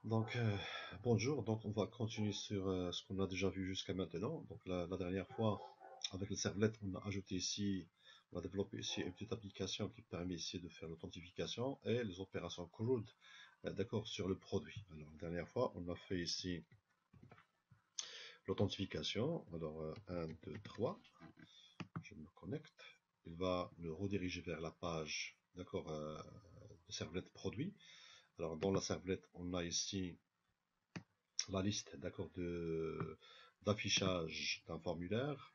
Donc, bonjour, donc on va continuer sur ce qu'on a déjà vu jusqu'à maintenant. Donc, la dernière fois, avec le servlet, on a ajouté ici, on a développé ici une petite application qui permet ici de faire l'authentification et les opérations CRUD, d'accord, sur le produit. Alors, la dernière fois, on a fait ici l'authentification. Alors, 1, 2, 3, je me connecte. Il va me rediriger vers la page, d'accord, de servlet produit. Alors, dans la servlet, on a ici la liste d'accord d'affichage d'un formulaire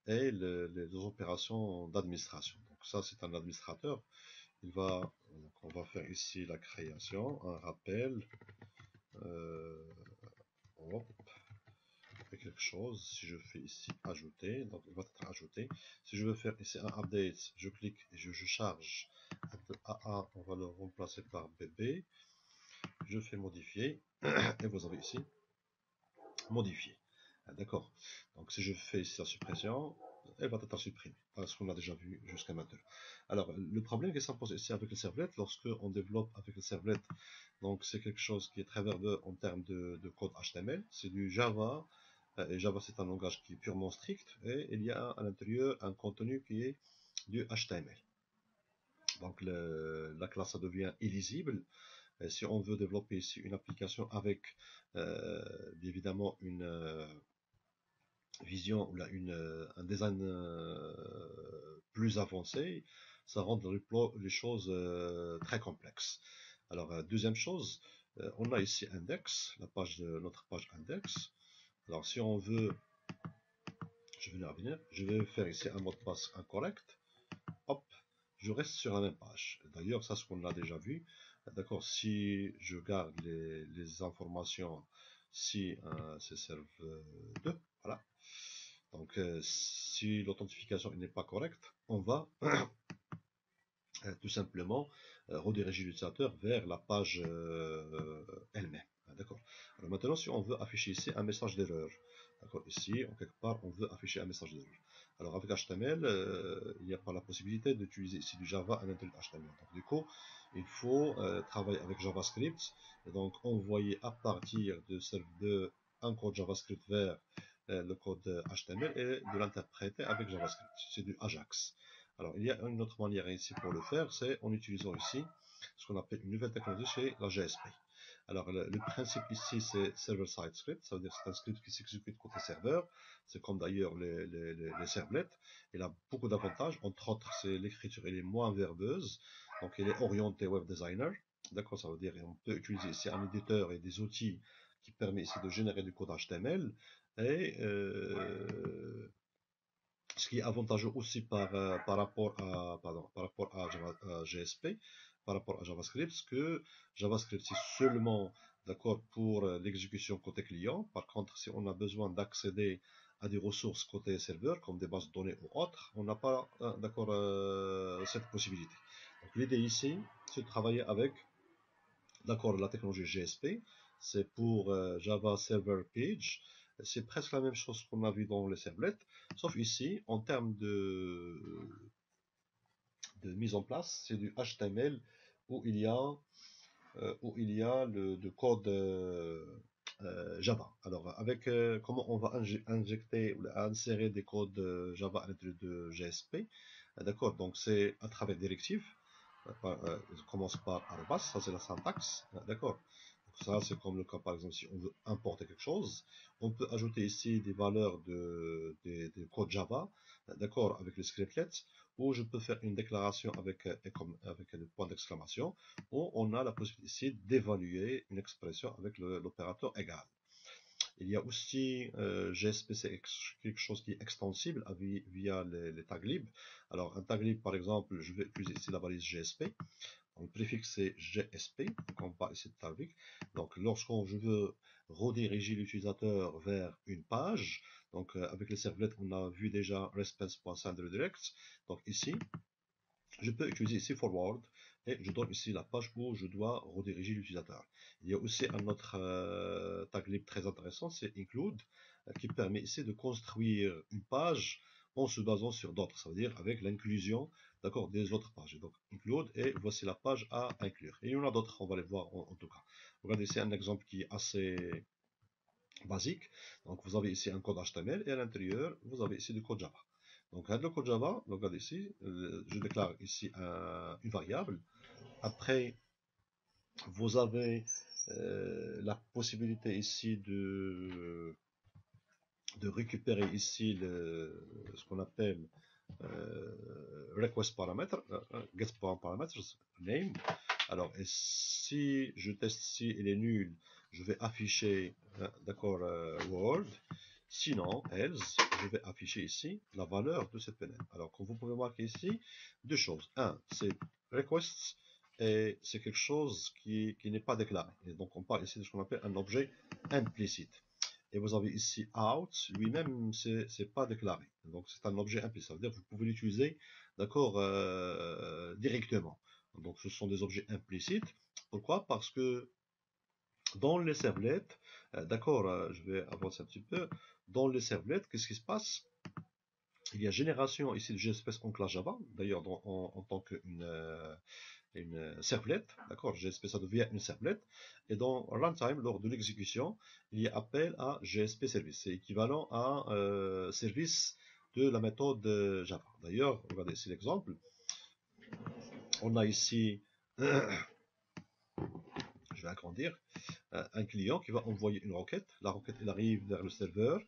et les opérations d'administration. Donc ça c'est un administrateur. Donc on va faire ici la création, un rappel, euh, hop, quelque chose. Si je fais ici ajouter, donc il va être ajouté. Si je veux faire ici un update, je clique et je charge. AA, on va le remplacer par BB. Je fais modifier et vous avez ici modifier. D'accord. Donc si je fais ici la suppression, elle va être supprimée. Voilà ce qu'on a déjà vu jusqu'à maintenant. Alors le problème qui s'impose ici avec le servlet, lorsque on développe avec le servlet, donc c'est quelque chose qui est très verbeux en termes de code HTML. C'est du Java. Et Java c'est un langage qui est purement strict et il y a à l'intérieur un contenu qui est du HTML. Donc la classe ça devient illisible. Et si on veut développer ici une application avec évidemment une vision ou un design plus avancé, ça rend les choses très complexes. Alors, deuxième chose, on a ici index, notre page index. Alors, si on veut, je vais revenir, je vais faire ici un mot de passe incorrect. Hop, je reste sur la même page. D'ailleurs, ça, c'est ce qu'on a déjà vu. D'accord, si je garde les informations, si c'est serve 2, voilà. Donc, si l'authentification n'est pas correcte, on va tout simplement rediriger l'utilisateur vers la page elle-même. D'accord. Alors maintenant, si on veut afficher ici un message d'erreur, d'accord, ici, en quelque part, on veut afficher un message d'erreur. Alors avec HTML, il n'y a pas la possibilité d'utiliser ici du Java à l'intérieur de HTML. Donc du coup, il faut travailler avec JavaScript et donc envoyer à partir de un code JavaScript vers le code HTML et de l'interpréter avec JavaScript. C'est du Ajax. Alors, il y a une autre manière ici pour le faire, c'est en utilisant ici ce qu'on appelle une nouvelle technologie, c'est la GSP. Alors, le principe ici, c'est server-side script, ça veut dire que c'est un script qui s'exécute côté serveur. C'est comme d'ailleurs les servlets. Il a beaucoup d'avantages. Entre autres, c'est l'écriture, elle est moins verbeuse. Donc, elle est orientée web designer. D'accord, ça veut dire qu'on peut utiliser ici un éditeur et des outils qui permettent ici de générer du code HTML. Et ce qui est avantageux aussi par rapport à GSP, par rapport à JavaScript, c'est que JavaScript c'est seulement d'accord pour l'exécution côté client. Par contre, si on a besoin d'accéder à des ressources côté serveur, comme des bases de données ou autres, on n'a pas d'accord cette possibilité. Donc l'idée ici, c'est de travailler avec d'accord la technologie GSP, c'est pour Java Server Page. C'est presque la même chose qu'on a vu dans les servlets, sauf ici, en termes de mise en place, c'est du HTML où il y a le code Java. Alors, avec comment on va injecter ou insérer des codes Java à l'intérieur de GSP, d'accord, donc c'est à travers directives, il commence par arrobas, ça c'est la syntaxe, d'accord. Ça, c'est comme le cas, par exemple, si on veut importer quelque chose, on peut ajouter ici des valeurs des codes Java, d'accord, avec les scriptlets, ou je peux faire une déclaration avec le point d'exclamation, où on a la possibilité ici d'évaluer une expression avec l'opérateur égal. Il y a aussi GSP, c'est quelque chose qui est extensible via les tags lib. Alors, un tag lib, par exemple, je vais utiliser ici la valise GSP. Donc, le préfixe c'est GSP, donc on parle ici de tag lib. Donc, lorsqu'on je veux rediriger l'utilisateur vers une page, donc avec les servlets, on a vu déjà response.sendRedirect. Donc ici, je peux utiliser ici forward et je donne ici la page où je dois rediriger l'utilisateur. Il y a aussi un autre tag lib très intéressant, c'est include, qui permet ici de construire une page en se basant sur d'autres, ça veut dire avec l'inclusion d'accord, des autres pages. Donc include et voici la page à inclure. Et il y en a d'autres, on va les voir en tout cas. regardez ici un exemple qui est assez basique. Donc vous avez ici un code HTML et à l'intérieur, vous avez ici du code Java. Donc le code Java, regardez ici, je déclare ici une variable. Après, vous avez la possibilité ici de récupérer ici ce qu'on appelle request parameter, get parameters, name. Alors, et si je teste si il est nul, je vais afficher, d'accord, word. Sinon, else, je vais afficher ici la valeur de cette PNL. Alors, comme vous pouvez marquer ici, deux choses. Un, c'est requests et c'est quelque chose qui n'est pas déclaré. Et donc, on parle ici de ce qu'on appelle un objet implicite. Et vous avez ici out, lui-même, c'est pas déclaré. Donc, c'est un objet implicite. Ça veut dire que vous pouvez l'utiliser, d'accord, directement. Donc, ce sont des objets implicites. Pourquoi? Parce que dans les servlets, d'accord, je vais avancer un petit peu. Dans les servlets, qu'est-ce qui se passe? Il y a génération ici de GSP en classe Java, d'ailleurs en tant qu'une servlet, d'accord, GSP ça devient une servlet, et dans runtime, lors de l'exécution, il y a appel à GSP service, c'est équivalent à service de la méthode Java. D'ailleurs, regardez ici l'exemple, on a ici, je vais agrandir, un client qui va envoyer une requête. La requête, elle arrive vers le serveur.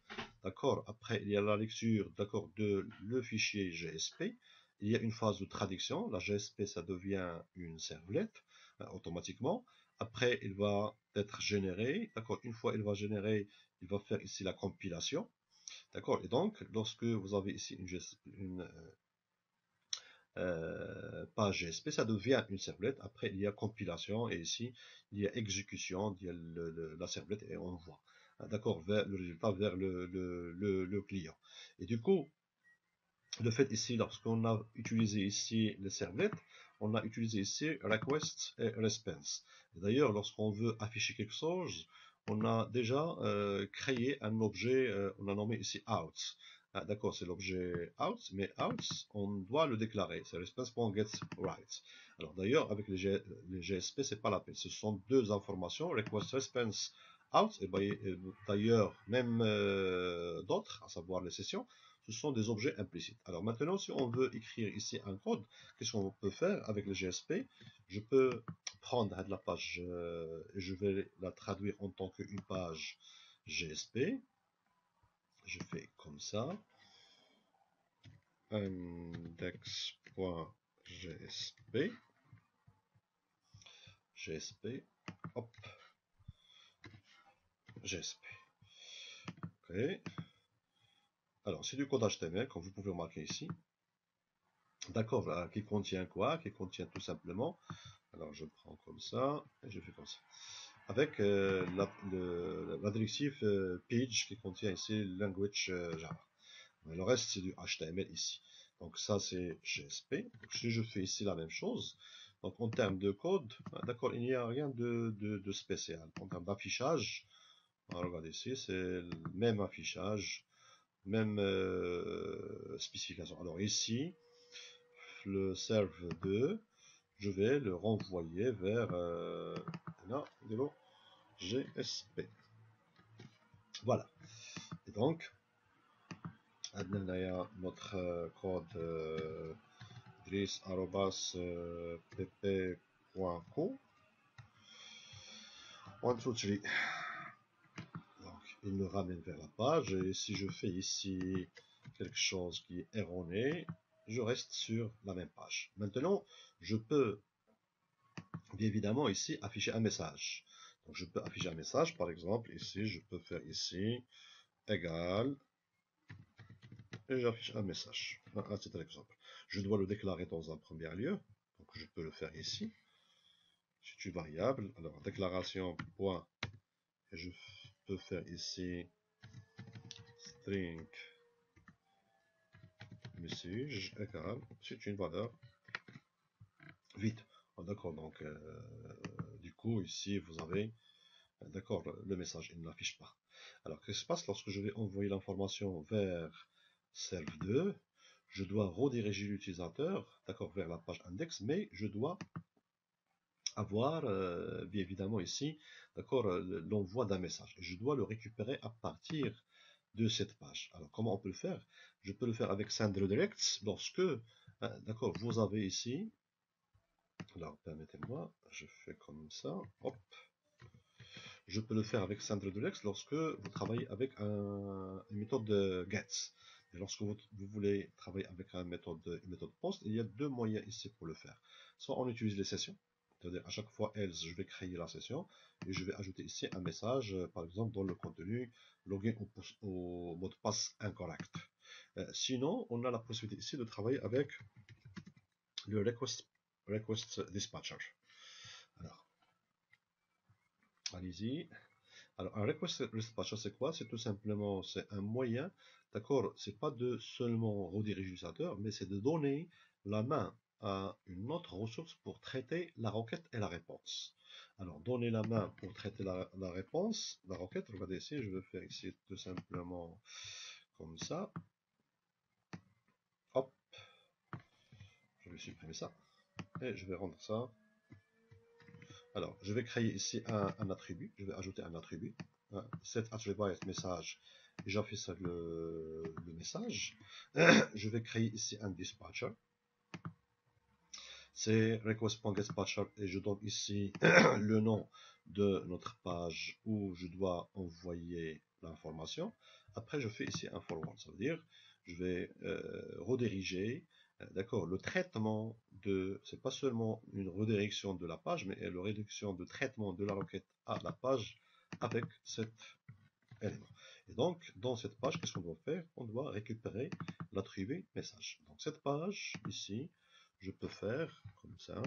D'accord. Après, il y a la lecture, d'accord, de le fichier GSP. Il y a une phase de traduction. La GSP, ça devient une servlette automatiquement. Après, il va être généré. D'accord. Une fois il va générer, il va faire ici la compilation. D'accord. Et donc, lorsque vous avez ici une page GSP, ça devient une servlette. Après, il y a compilation et ici, il y a exécution, il y a la servlette et on voit, d'accord, vers le résultat vers le client. Et du coup, le fait ici, lorsqu'on a utilisé ici les servlettes, on a utilisé ici request et response. D'ailleurs, lorsqu'on veut afficher quelque chose, on a déjà créé un objet, on a nommé ici out. Ah, d'accord, c'est l'objet out, mais out, on doit le déclarer. C'est response.getRight. Alors d'ailleurs, avec les GSP, c'est pas la peine. Ce sont deux informations, request response out, et d'ailleurs, même d'autres, à savoir les sessions, ce sont des objets implicites. Alors maintenant, si on veut écrire ici un code, qu'est-ce qu'on peut faire avec le GSP? Je peux prendre la page, et je vais la traduire en tant qu'une page GSP. Je fais comme ça. Index.gsp. GSP. Hop. GSP. Ok. Alors, c'est du code HTML, comme vous pouvez remarquer ici. D'accord, qui contient quoi? Qui contient tout simplement. Alors, je prends comme ça, et je fais comme ça. Avec la directive page qui contient ici language Java. Mais le reste, c'est du HTML ici. Donc ça, c'est GSP. Donc, si je fais ici la même chose, donc en termes de code, d'accord, il n'y a rien de spécial. En termes d'affichage, regardez ici, c'est le même affichage, même spécification. Alors ici, le serve2, je vais le renvoyer vers GSP. Voilà. Et donc, notre code dris@pp.co. 1, 2, 3. Donc, il me ramène vers la page. Et si je fais ici quelque chose qui est erroné, je reste sur la même page. Maintenant, je peux bien évidemment ici afficher un message. Donc, je peux afficher un message, par exemple, ici, je peux faire ici égal, et j'affiche un message. Un titre exemple. Je dois le déclarer dans un premier lieu, donc je peux le faire ici. C'est une variable, alors déclaration point, et je peux faire ici string message égal, c'est une valeur vide. D'accord, donc du coup ici vous avez, d'accord, le message il ne l'affiche pas. Alors qu'est-ce qui se passe lorsque je vais envoyer l'information vers serve2? Je dois rediriger l'utilisateur, d'accord, vers la page index, mais je dois avoir, bien évidemment ici, d'accord, l'envoi d'un message. Et je dois le récupérer à partir de cette page. Alors, comment on peut le faire? Je peux le faire avec SendRedirects lorsque, d'accord, vous avez ici, alors permettez-moi, je fais comme ça, hop. Je peux le faire avec SendRedirects lorsque vous travaillez avec une méthode de get. Et lorsque vous voulez travailler avec une méthode post, il y a deux moyens ici pour le faire. Soit on utilise les sessions, c'est-à-dire à chaque fois else, je vais créer la session et je vais ajouter ici un message, par exemple dans le contenu, login au mot de passe incorrect. Sinon, on a la possibilité ici de travailler avec le request dispatcher. Alors, allez-y. Alors, un request dispatcher, c'est quoi? C'est tout simplement, c'est un moyen, d'accord? C'est pas de seulement rediriger l'utilisateur, mais c'est de donner la main à une autre ressource pour traiter la requête et la réponse. Alors, donner la main pour traiter la réponse, la requête, regardez ici, je vais faire ici tout simplement comme ça. Hop, je vais supprimer ça. Et je vais rendre ça. Alors, je vais créer ici un attribut, je vais ajouter un attribut. Set attribute message, et j'affiche le message. Je vais créer ici un dispatcher. C'est request.dispatcher et je donne ici le nom de notre page où je dois envoyer l'information. Après, je fais ici un forward, ça veut dire je vais rediriger, d'accord, le traitement de, c'est pas seulement une redirection de la page, mais la réduction de traitement de la requête à la page avec cet élément. Et donc, dans cette page, qu'est-ce qu'on doit faire? On doit récupérer l'attribut message. Donc, cette page, ici, je peux faire comme ça.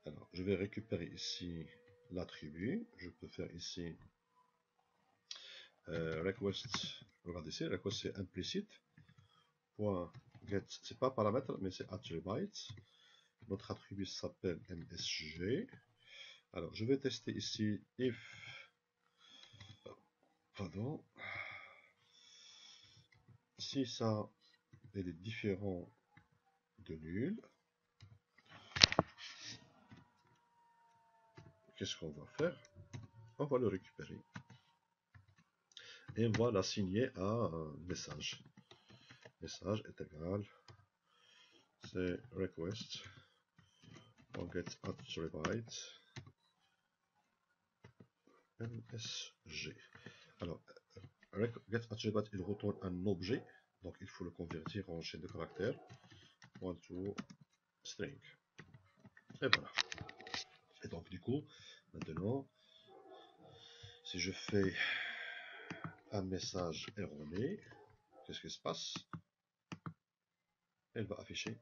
Alors, je vais récupérer ici l'attribut. Je peux faire ici request. Regardez ici, request c'est implicite. Point get, c'est pas paramètre, mais c'est attribute. Notre attribut s'appelle MSG. Alors, je vais tester ici if. Pardon. Si ça est différent de nul, qu'est-ce qu'on va faire? On va le récupérer et on va l'assigner à un message. Message est égal, c'est request get attribute msg. Alors, get attribute, il retourne un objet, donc il faut le convertir en chaîne de caractères. Point to string. Et voilà. Et donc, du coup, maintenant, si je fais un message erroné, qu'est-ce qui se passe? Elle va afficher,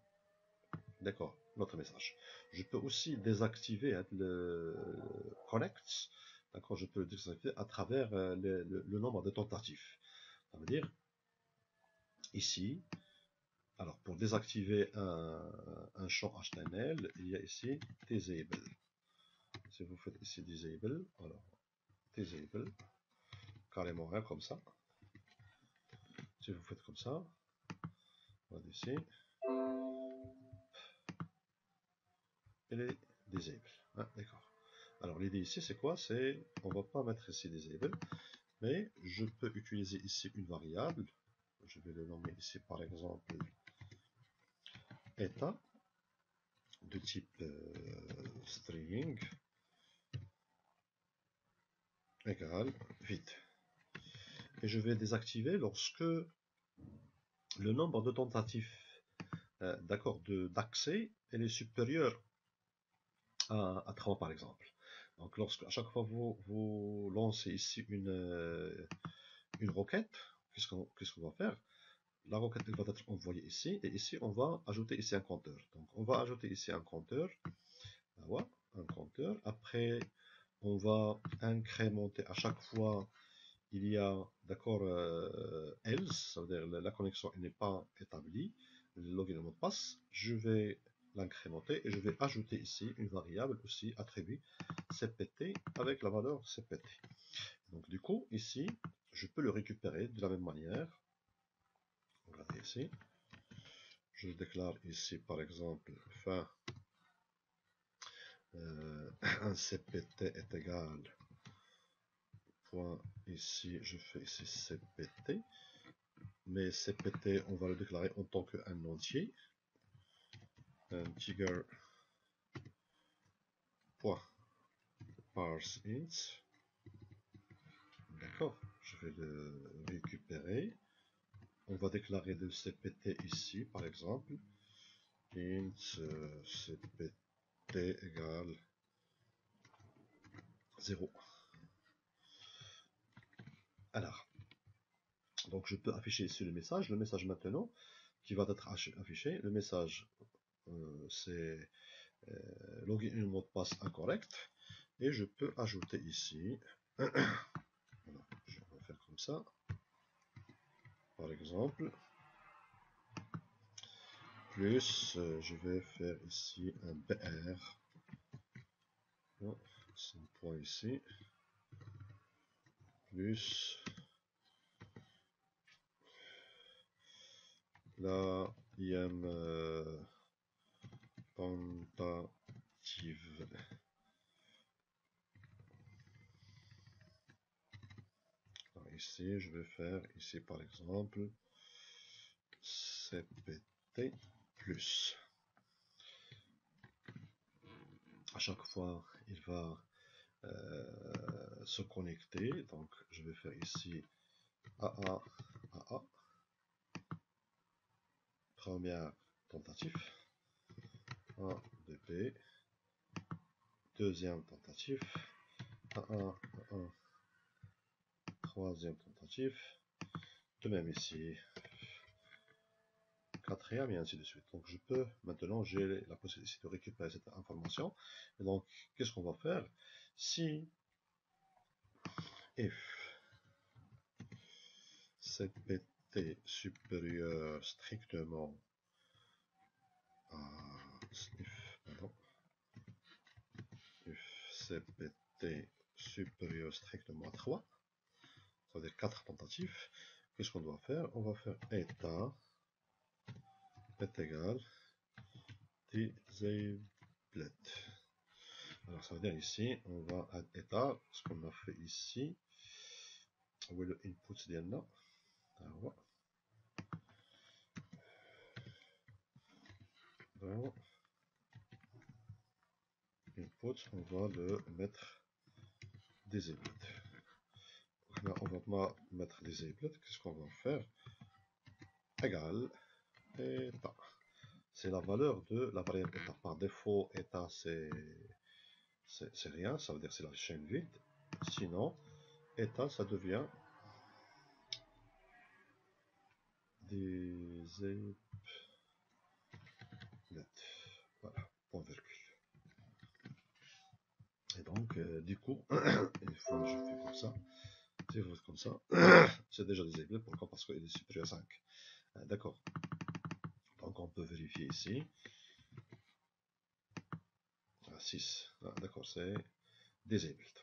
d'accord, notre message. Je peux aussi désactiver le connect, d'accord, je peux le désactiver à travers le nombre de tentatives. Ça veut dire, ici, alors pour désactiver un champ HTML, il y a ici disable. Si vous faites ici disable, alors disable, carrément rien comme ça. Si vous faites comme ça, voilà ici, elle est disable. Ah, d'accord. Alors l'idée ici c'est quoi? C'est, on va pas mettre ici disable, mais je peux utiliser ici une variable. Je vais le nommer ici par exemple état de type string égale vide. Et je vais désactiver lorsque le nombre de tentatives d'accord d'accès est supérieur à 3 par exemple. Donc lorsque à chaque fois vous lancez ici une requête, qu'est-ce qu'on va faire? La requête elle va être envoyée ici, et ici on va ajouter ici un compteur. Donc on va ajouter ici un compteur, voilà, un compteur. Après on va incrémenter à chaque fois il y a, d'accord, else, ça veut dire la connexion n'est pas établie, le login et le mot de passe, je vais l'incrémenter et je vais ajouter ici une variable aussi attribut cpt avec la valeur cpt. Donc du coup ici je peux le récupérer de la même manière. Regardez ici, je déclare ici par exemple fin un cpt est égal point ici, je fais ici cpt, mais cpt on va le déclarer en tant qu'un entier, integer point parse int. D'accord, je vais le récupérer. On va déclarer le cpt ici par exemple int cpt égale 0. Alors, donc je peux afficher ici le message maintenant qui va être affiché. Le message c'est login et mot de passe incorrect, et je peux ajouter ici, voilà, je vais faire comme ça, par exemple, plus je vais faire ici un br, c'est un point ici, plus la im tentative. Alors ici, je vais faire ici par exemple cpt plus. À chaque fois, il va se connecter. Donc, je vais faire ici AA, AA, première tentative, 1, 2B, deuxième tentative, 1, 1, 1, troisième tentative, de même ici, quatrième et ainsi de suite. Donc, je peux maintenant, j'ai la possibilité de récupérer cette information. Et donc, qu'est-ce qu'on va faire? Si if cpt supérieur strictement à if cpt supérieur strictement à 3, ça veut dire 4 tentatives, qu'est-ce qu'on doit faire? On va faire état est égal disabled. Alors ça veut dire ici, on va à état, ce qu'on a fait ici, où est le input ديالنا. Dans input, on va le mettre disabled. Là, on va mettre disabled. Qu'est-ce qu'on va faire? Égal état. C'est la valeur de la variable état. Par défaut, état c'est rien, ça veut dire c'est la chaîne vide. Sinon, état ça devient disabled. Voilà, point virgule. Et donc, du coup, une fois que je fais comme ça, si vous faites comme ça, c'est déjà disabled. Pourquoi? Parce qu'il est supérieur à 5. D'accord. Donc, on peut vérifier ici. 6. D'accord, c'est disabled.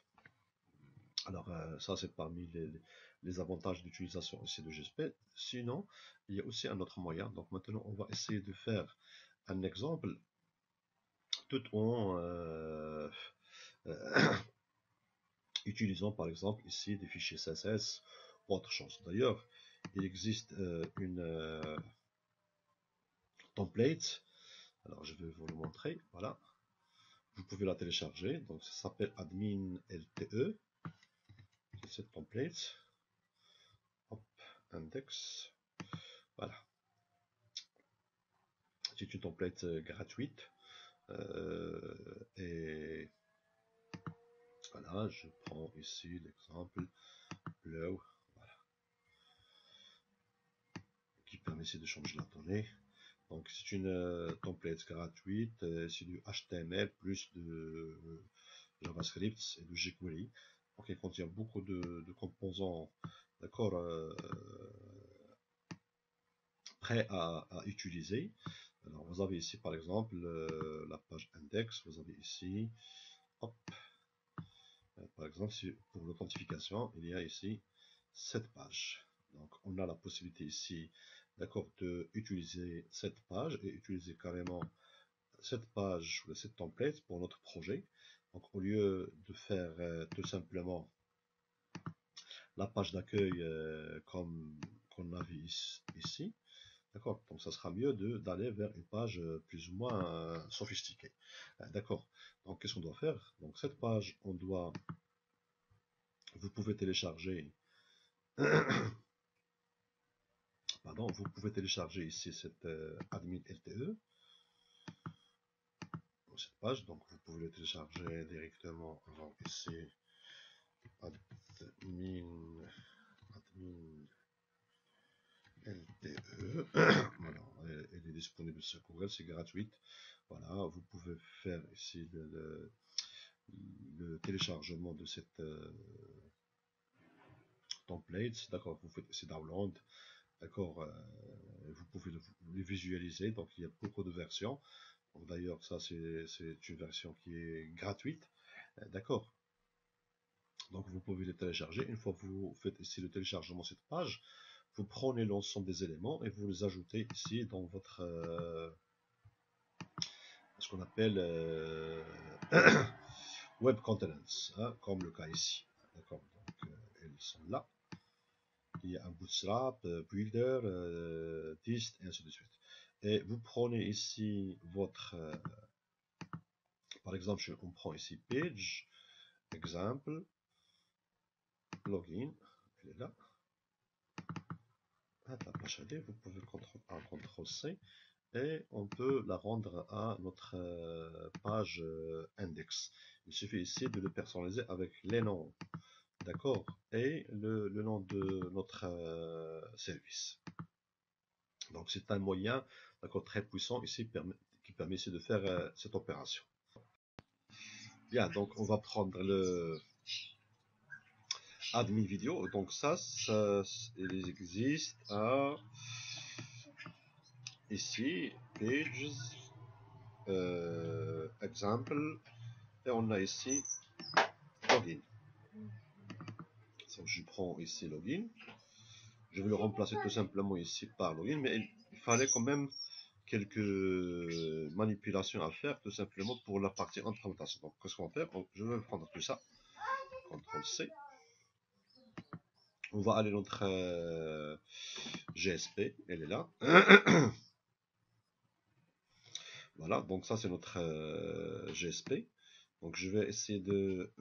Alors, ça, c'est parmi les avantages d'utilisation ici de GSP. Sinon, il y a aussi un autre moyen. Donc, maintenant, on va essayer de faire un exemple tout en utilisant, par exemple, ici des fichiers CSS ou autre chose. D'ailleurs, il existe une template. Alors, je vais vous le montrer. Voilà. Vous pouvez la télécharger. Donc, ça s'appelle admin LTE. Cette template. Hop, index. Voilà. C'est une template gratuite. Et voilà, je prends ici l'exemple Blow. Voilà. Qui permet ici de changer la donnée. Donc, c'est une template gratuite. C'est du HTML plus de JavaScript et de jQuery. Donc, elle contient beaucoup de composants, d'accord, prêts à utiliser. Alors, vous avez ici, par exemple, la page index. Vous avez ici, hop, par exemple, pour l'authentification, il y a ici cette page. Donc, on a la possibilité ici d'accord, d'utiliser cette page et utiliser carrément cette page ou cette template pour notre projet. Donc au lieu de faire tout simplement la page d'accueil comme qu'on a vu ici, d'accord, donc ça sera mieux d'aller vers une page plus ou moins sophistiquée. D'accord, donc qu'est-ce qu'on doit faire? Donc cette page, vous pouvez télécharger, pardon, vous pouvez télécharger ici cette admin LTE, cette page, donc vous pouvez le télécharger directement. Donc ici, admin LTE, voilà, elle est disponible sur Google, c'est gratuite. Voilà, vous pouvez faire ici le téléchargement de cette template, d'accord, vous faites ici download, d'accord, vous pouvez le visualiser, donc il y a beaucoup de versions. D'ailleurs, ça c'est une version qui est gratuite, d'accord. Donc vous pouvez les télécharger. Une fois que vous faites ici le téléchargement de cette page, vous prenez l'ensemble des éléments et vous les ajoutez ici dans votre ce qu'on appelle web components, hein, comme le cas ici. D'accord. Donc elles sont là. Il y a un bootstrap, builder, dist, et ainsi de suite. Et vous prenez ici votre par exemple, on prend ici page, exemple, login, elle est là. La page AD, vous pouvez CTRL A, CTRL C, et on peut la rendre à notre page index. Il suffit ici de le personnaliser avec les noms, d'accord, et le nom de notre service. Donc c'est un moyen, d'accord, très puissant ici qui permet ici de faire cette opération. Bien, donc on va prendre le admin vidéo. Donc ça il existe à ici pages, example, et on a ici login. Donc je prends ici login. Je vais le remplacer tout simplement ici par login, mais il fallait quand même quelques manipulations à faire tout simplement pour la partie implémentation. Donc qu'est-ce qu'on va faire? Je vais prendre tout ça, CTRL C. On va aller notre GSP, elle est là. Voilà, donc ça c'est notre GSP. Donc je vais essayer de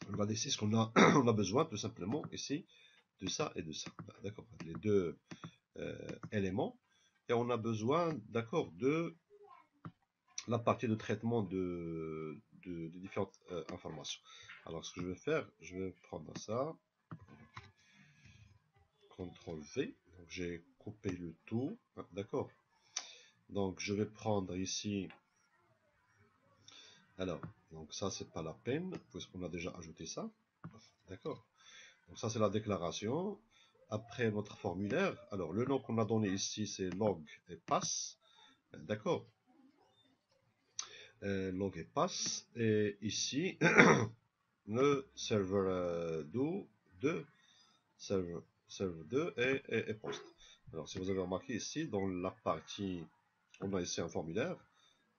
regarder ici ce qu'on a, on a besoin tout simplement ici de ça et de ça. D'accord, les deux éléments. Et on a besoin, d'accord, de la partie de traitement de différentes informations. Alors ce que je vais faire, je vais prendre ça, CTRL V, donc j'ai coupé le tout, d'accord. Donc je vais prendre ici, alors, donc ça c'est pas la peine, puisqu'on a déjà ajouté ça, d'accord. Donc ça c'est la déclaration. Après notre formulaire, alors le nom qu'on a donné ici c'est log et pass, d'accord. Log et pass, et ici le serveur 2, serveur 2 et post. Alors si vous avez remarqué ici dans la partie, on a ici un formulaire.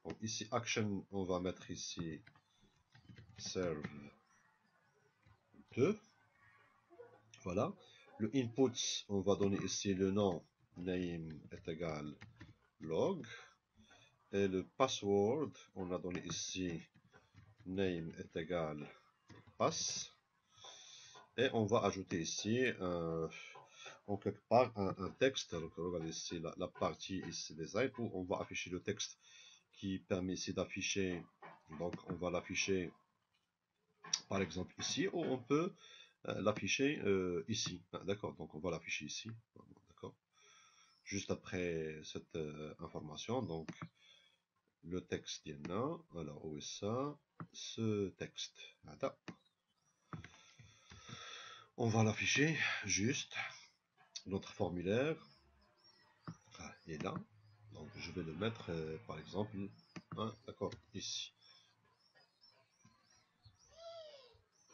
Donc ici action, on va mettre ici serve 2. Voilà. Le input, on va donner ici le nom, name est égal log. Et le password, on a donné ici name est égal pass. Et on va ajouter ici en quelque part un texte. Donc regardez ici la partie ici design où on va afficher le texte qui permet ici d'afficher. Donc on va l'afficher par exemple ici, ou on peut l'afficher ici. D'accord, donc on va l'afficher ici. D'accord. Juste après cette information, donc le texte est là. Alors où est ça? Ce texte. Voilà. On va l'afficher juste. Notre formulaire est là. Donc je vais le mettre par exemple, d'accord, ici.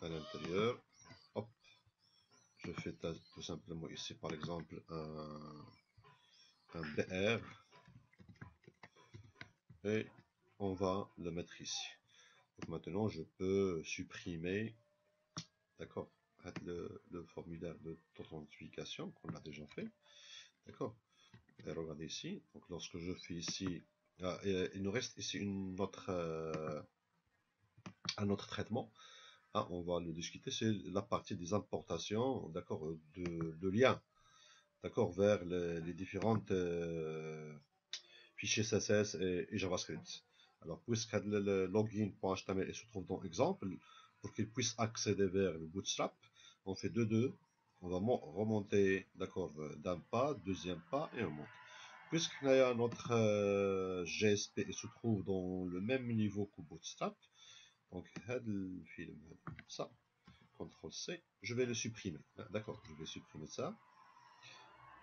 À l'intérieur, hop, je fais tout simplement ici, par exemple, un BR, et on va le mettre ici. Donc maintenant, je peux supprimer, d'accord, le formulaire d'authentification qu'on a déjà fait, d'accord. Et regardez ici, donc lorsque je fais ici, il nous reste ici un autre traitement. On va le discuter, c'est la partie des importations, d'accord, de liens, d'accord, vers les différentes fichiers CSS et JavaScript. Alors, puisque le login.html se trouve dans exemple, pour qu'il puisse accéder vers le Bootstrap, on fait 2-2, on va remonter, d'accord, d'un pas, deuxième pas, et on monte. Puisqu'il y a notre GSP et se trouve dans le même niveau que Bootstrap, donc, ça, CTRL-C, je vais le supprimer. D'accord, je vais supprimer ça.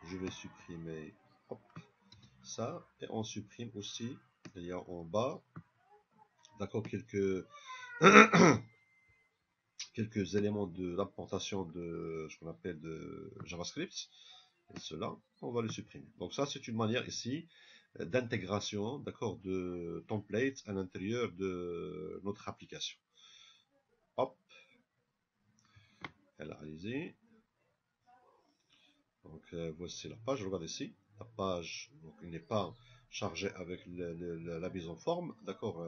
Je vais supprimer, hop, ça, et on supprime aussi, il y a en bas, d'accord, quelques éléments de l'importation de ce qu'on appelle de JavaScript, et cela, on va le supprimer. Donc ça, c'est une manière ici d'intégration, d'accord, de templates à l'intérieur de notre application. Hop, elle a réalisé. Donc voici la page, regardez ici, la page n'est pas chargée avec la mise en forme, d'accord,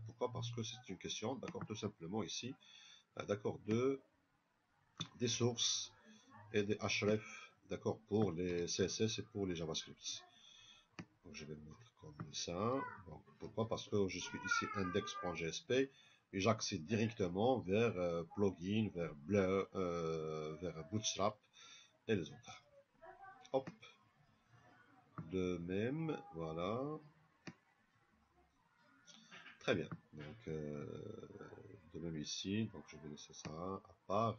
pourquoi? Parce que c'est une question, d'accord, tout simplement ici, d'accord, des sources et des href, d'accord, pour les CSS et pour les JavaScript. Donc je vais le mettre comme ça, donc, pourquoi? Parce que je suis ici index.jsp et j'accède directement vers plugin, vers Blur, vers Bootstrap et les autres. Hop, de même, voilà. Très bien. Donc, de même ici, donc je vais laisser ça à part.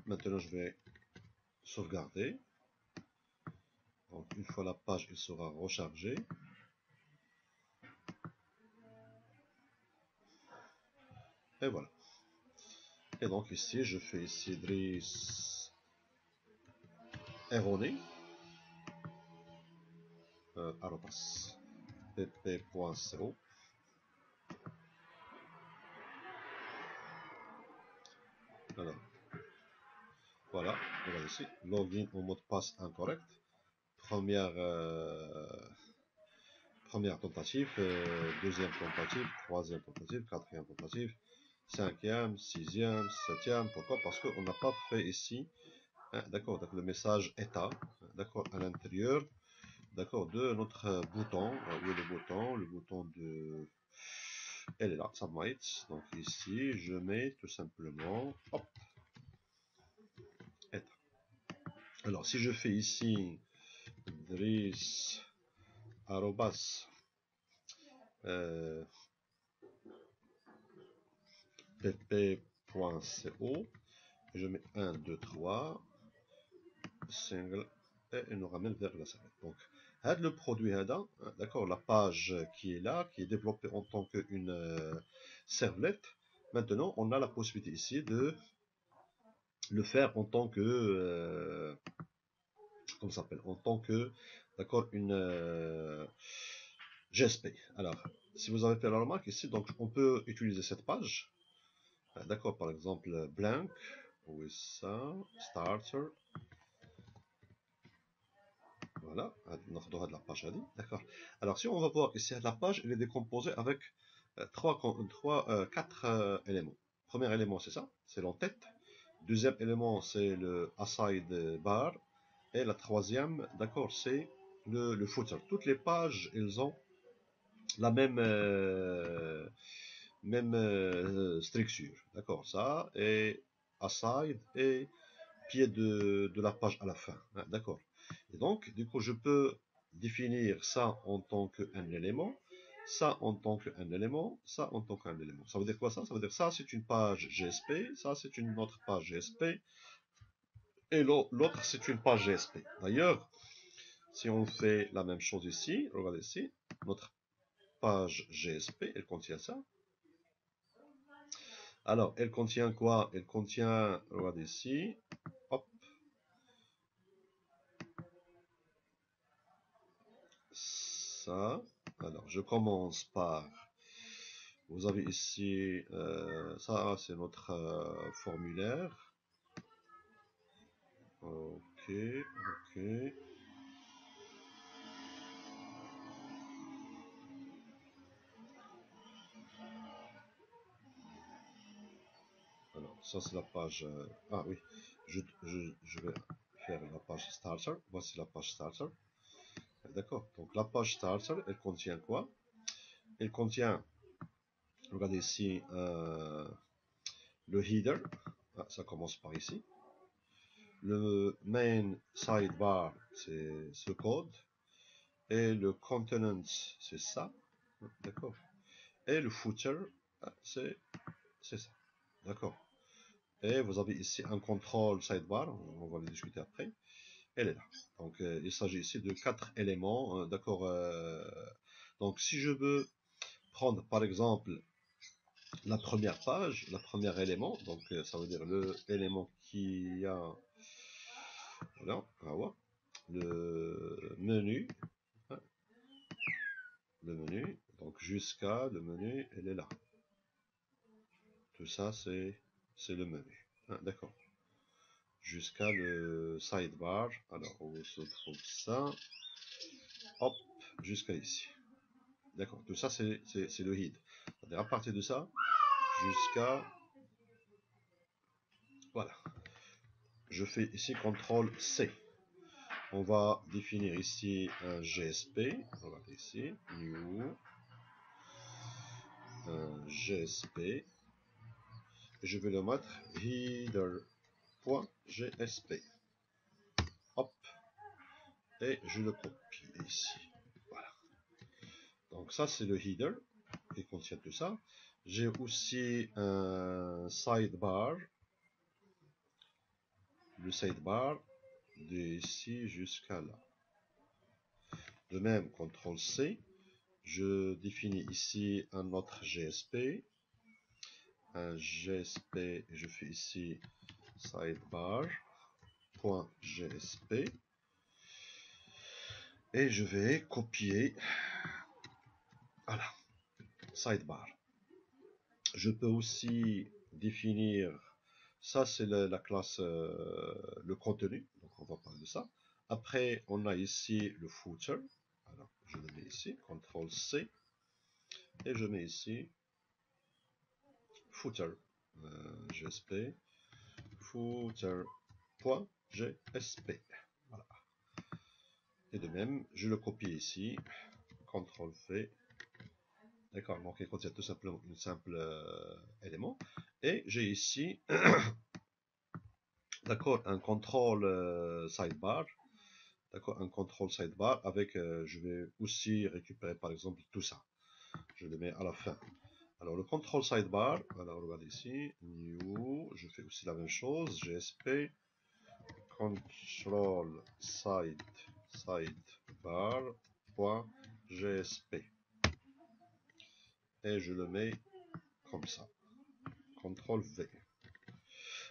Maintenant, je vais sauvegarder. Donc, une fois la page, elle sera rechargée. Et voilà. Et donc ici, je fais ici Driss erroné. pp.co. Alors, voilà, voilà ici, login au mot de passe incorrect. Première tentative, deuxième tentative, troisième tentative, quatrième tentative, cinquième, sixième, septième. Pourquoi? Parce qu'on n'a pas fait ici, hein, d'accord, donc le message état, d'accord, à l'intérieur, d'accord, de notre bouton. Où est le bouton? Le bouton de, elle est là, submit. Donc ici, je mets tout simplement, hop, état. Alors si je fais ici, Driss arrobas pp.co, je mets 1, 2, 3, single, et il nous ramène vers la salle. Donc, le produit, d'accord, la page qui est là, qui est développée en tant qu'une servlette. Maintenant, on a la possibilité ici de le faire en tant que, comment ça s'appelle, en tant que, d'accord, une GSP. Alors, si vous avez fait la remarque ici, donc on peut utiliser cette page. D'accord, par exemple, blank, où est ça? Starter. Voilà, de la page Ali. D'accord. Alors, si on va voir ici, la page, elle est décomposée avec 4 éléments. Premier élément, c'est ça, c'est l'entête. Deuxième élément, c'est le aside bar. Et la troisième, d'accord, c'est le footer. Toutes les pages, elles ont la même structure. D'accord, ça, et aside et pied de la page à la fin. D'accord. Et donc, du coup, je peux définir ça en tant qu'un élément, ça en tant qu'un élément, ça en tant qu'un élément. Ça veut dire quoi ça? Ça veut dire ça, c'est une page GSP, ça, c'est une autre page GSP, et l'autre, c'est une page GSP. D'ailleurs, si on fait la même chose ici, regardez ici, notre page GSP, elle contient ça. Alors, elle contient quoi? Elle contient, regardez ici, hop, ça. Alors, je commence par, vous avez ici, ça c'est notre formulaire. Ok, ok. Alors, ça c'est la page, ah oui, je vais faire la page starter. Voici la page starter. D'accord, donc la page starter, elle contient quoi? Elle contient, regardez ici, le header, ah, ça commence par ici. Le main sidebar, c'est ce code. Et le content, c'est ça. D'accord. Et le footer, ah, c'est ça. D'accord. Et vous avez ici un control sidebar, on va le discuter après. Elle est là. Donc il s'agit ici de 4 éléments. D'accord. Donc si je veux prendre par exemple la première page, le premier élément, donc ça veut dire le élément qui a là, le menu, hein, le menu, donc jusqu'à le menu, elle est là. Tout ça c'est le menu, hein, d'accord. Jusqu'à le sidebar, alors on se trouve ça, hop, jusqu'à ici. D'accord, tout ça c'est le head. À partir de ça, jusqu'à, voilà. Je fais ici CTRL C. On va définir ici un GSP. On va ici, new, un GSP. Je vais le mettre header.gsp. Hop. Et je le copie ici. Voilà. Donc ça c'est le header qui contient tout ça. J'ai aussi un sidebar. Le sidebar d'ici jusqu'à là. De même, CTRL C. Je définis ici un autre GSP. Un GSP, je fais ici sidebar.gsp. Et je vais copier. Voilà. Sidebar. Je peux aussi définir, ça c'est la classe, le contenu, donc on va parler de ça. Après, on a ici le footer. Alors, je le mets ici, CTRL C. Et je mets ici footer, GSP, footer.gsp. Voilà. Et de même, je le copie ici, CTRL V. D'accord, donc il contient tout simplement une simple élément. Et j'ai ici, d'accord, un contrôle sidebar. D'accord, un contrôle sidebar avec, je vais aussi récupérer par exemple tout ça. Je le mets à la fin. Alors le contrôle sidebar, alors regardez ici, new, je fais aussi la même chose, GSP, control sidebar.gsp. Et je le mets comme ça. CTRL V.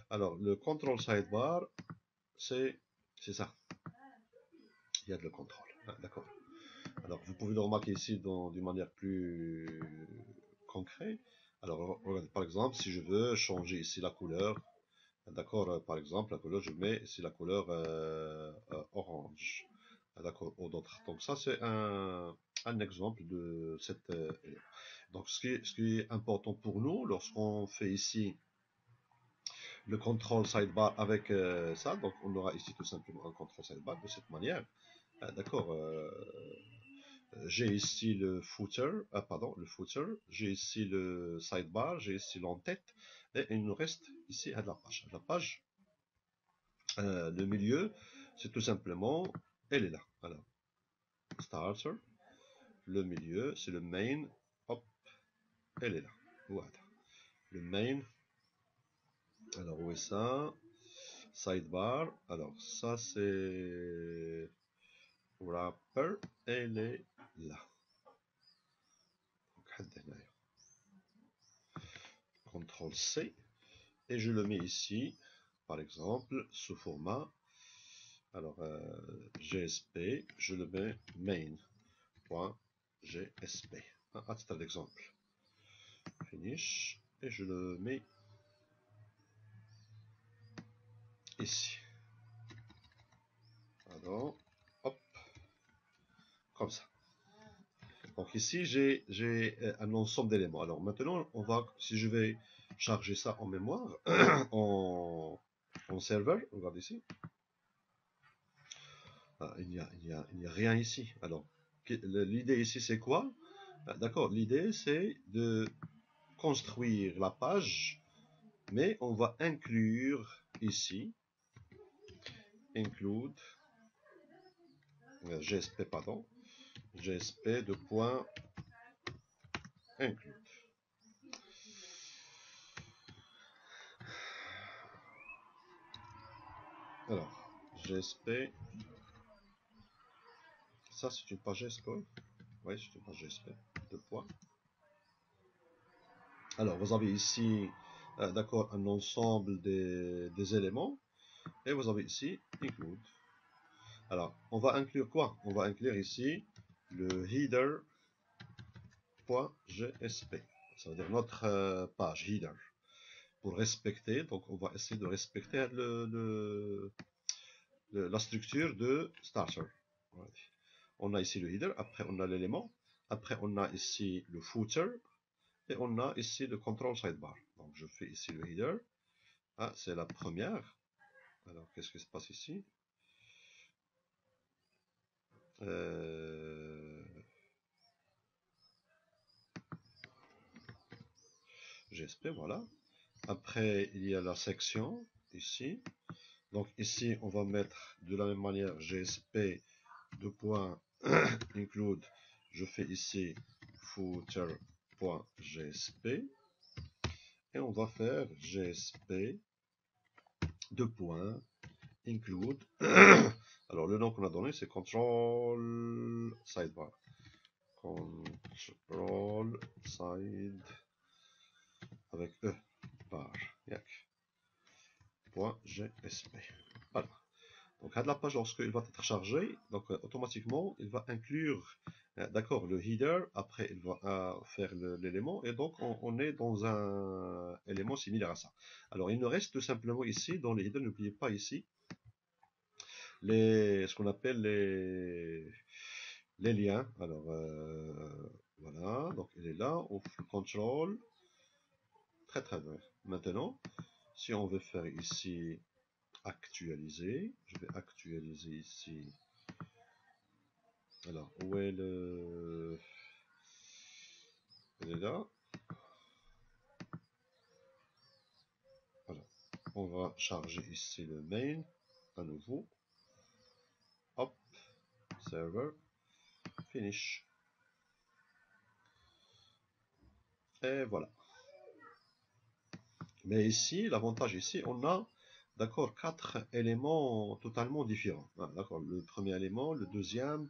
Alors, le control sidebar, c'est ça. Il y a de le contrôle. Ah, d'accord. Alors, vous pouvez le remarquer ici d'une manière plus concrète. Alors, regardez, par exemple, si je veux changer ici la couleur, d'accord, par exemple, la couleur, je mets ici la couleur orange. D'accord, ou d'autres. Donc, ça, c'est un exemple de cette élément. Donc, ce qui est important pour nous, lorsqu'on fait ici le contrôle sidebar avec ça, donc on aura ici tout simplement un contrôle sidebar de cette manière. D'accord, j'ai ici le footer, le footer, j'ai ici le sidebar, j'ai ici l'entête, et il nous reste ici à la page. La page, le milieu, c'est tout simplement, elle est là. Alors, starter, le milieu, c'est le main, hop, elle est là. Voilà. Le main, alors où est ça? Sidebar, alors ça c'est wrapper, elle est là. CTRL C, et je le mets ici, par exemple, sous format, alors GSP, je le mets main.gsp. .gsp. À titre d'exemple. Finish. Et je le mets ici. Alors, hop, comme ça. Donc ici, j'ai un ensemble d'éléments. Alors maintenant, si je vais charger ça en mémoire, en serveur, regarde ici. Ah, il n'y a rien ici. Alors, l'idée ici, c'est quoi? D'accord, l'idée, c'est de construire la page, mais on va inclure ici, include, GSP, pardon, GSP de point include. Alors, GSP, ça c'est une page GSP, oui, c'est une page GSP, deux points. Alors, vous avez ici, d'accord, un ensemble des éléments, et vous avez ici include. Alors, on va inclure quoi? On va inclure ici le header.gsp, ça veut dire notre page header. Pour respecter, donc on va essayer de respecter la structure de starter. Voilà. On a ici le header, après on a l'élément, après on a ici le footer, et on a ici le control sidebar. Donc je fais ici le header. Ah, c'est la première. Alors qu'est-ce qui se passe ici? GSP, voilà. Après, il y a la section ici. Donc ici, on va mettre de la même manière GSP de point include. Je fais ici footer.gsp et on va faire GSP de point include. Alors le nom qu'on a donné, c'est control sidebar. Control side avec E bar. .gsp. Voilà. Donc à la page, lorsqu'il va être chargé, donc automatiquement il va inclure d'accord le header, après il va faire l'élément, et donc on est dans un élément similaire à ça. Alors il nous reste tout simplement ici dans les headers, n'oubliez pas ici ce qu'on appelle les liens. Alors voilà, donc il est là, on fait contrôle, très très bien. Maintenant, si on veut faire ici actualiser, je vais actualiser ici. Alors, où est le... Il est là. Voilà. On va charger ici le main à nouveau. Hop, server, finish. Et voilà. Mais ici, l'avantage ici, on a, d'accord, 4 éléments totalement différents. Voilà, d'accord, le premier élément, le deuxième,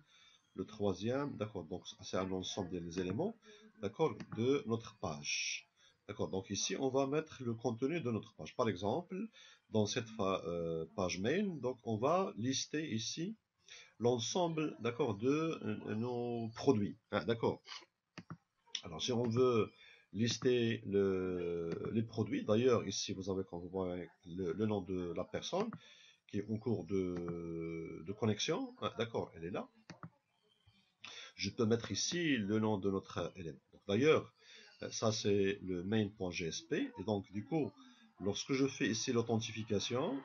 le troisième, d'accord, donc c'est un ensemble des éléments, d'accord, de notre page. D'accord, donc ici, on va mettre le contenu de notre page. Par exemple, dans cette page main, donc on va lister ici l'ensemble, d'accord, de nos produits. Hein, d'accord. Alors, si on veut lister les produits, d'ailleurs, ici, vous avez, quand vous voyez le nom de la personne qui est en cours de connexion, hein, d'accord, elle est là. Je peux mettre ici le nom de notre élément. D'ailleurs, ça c'est le main.gsp. Et donc, du coup, lorsque je fais ici l'authentification,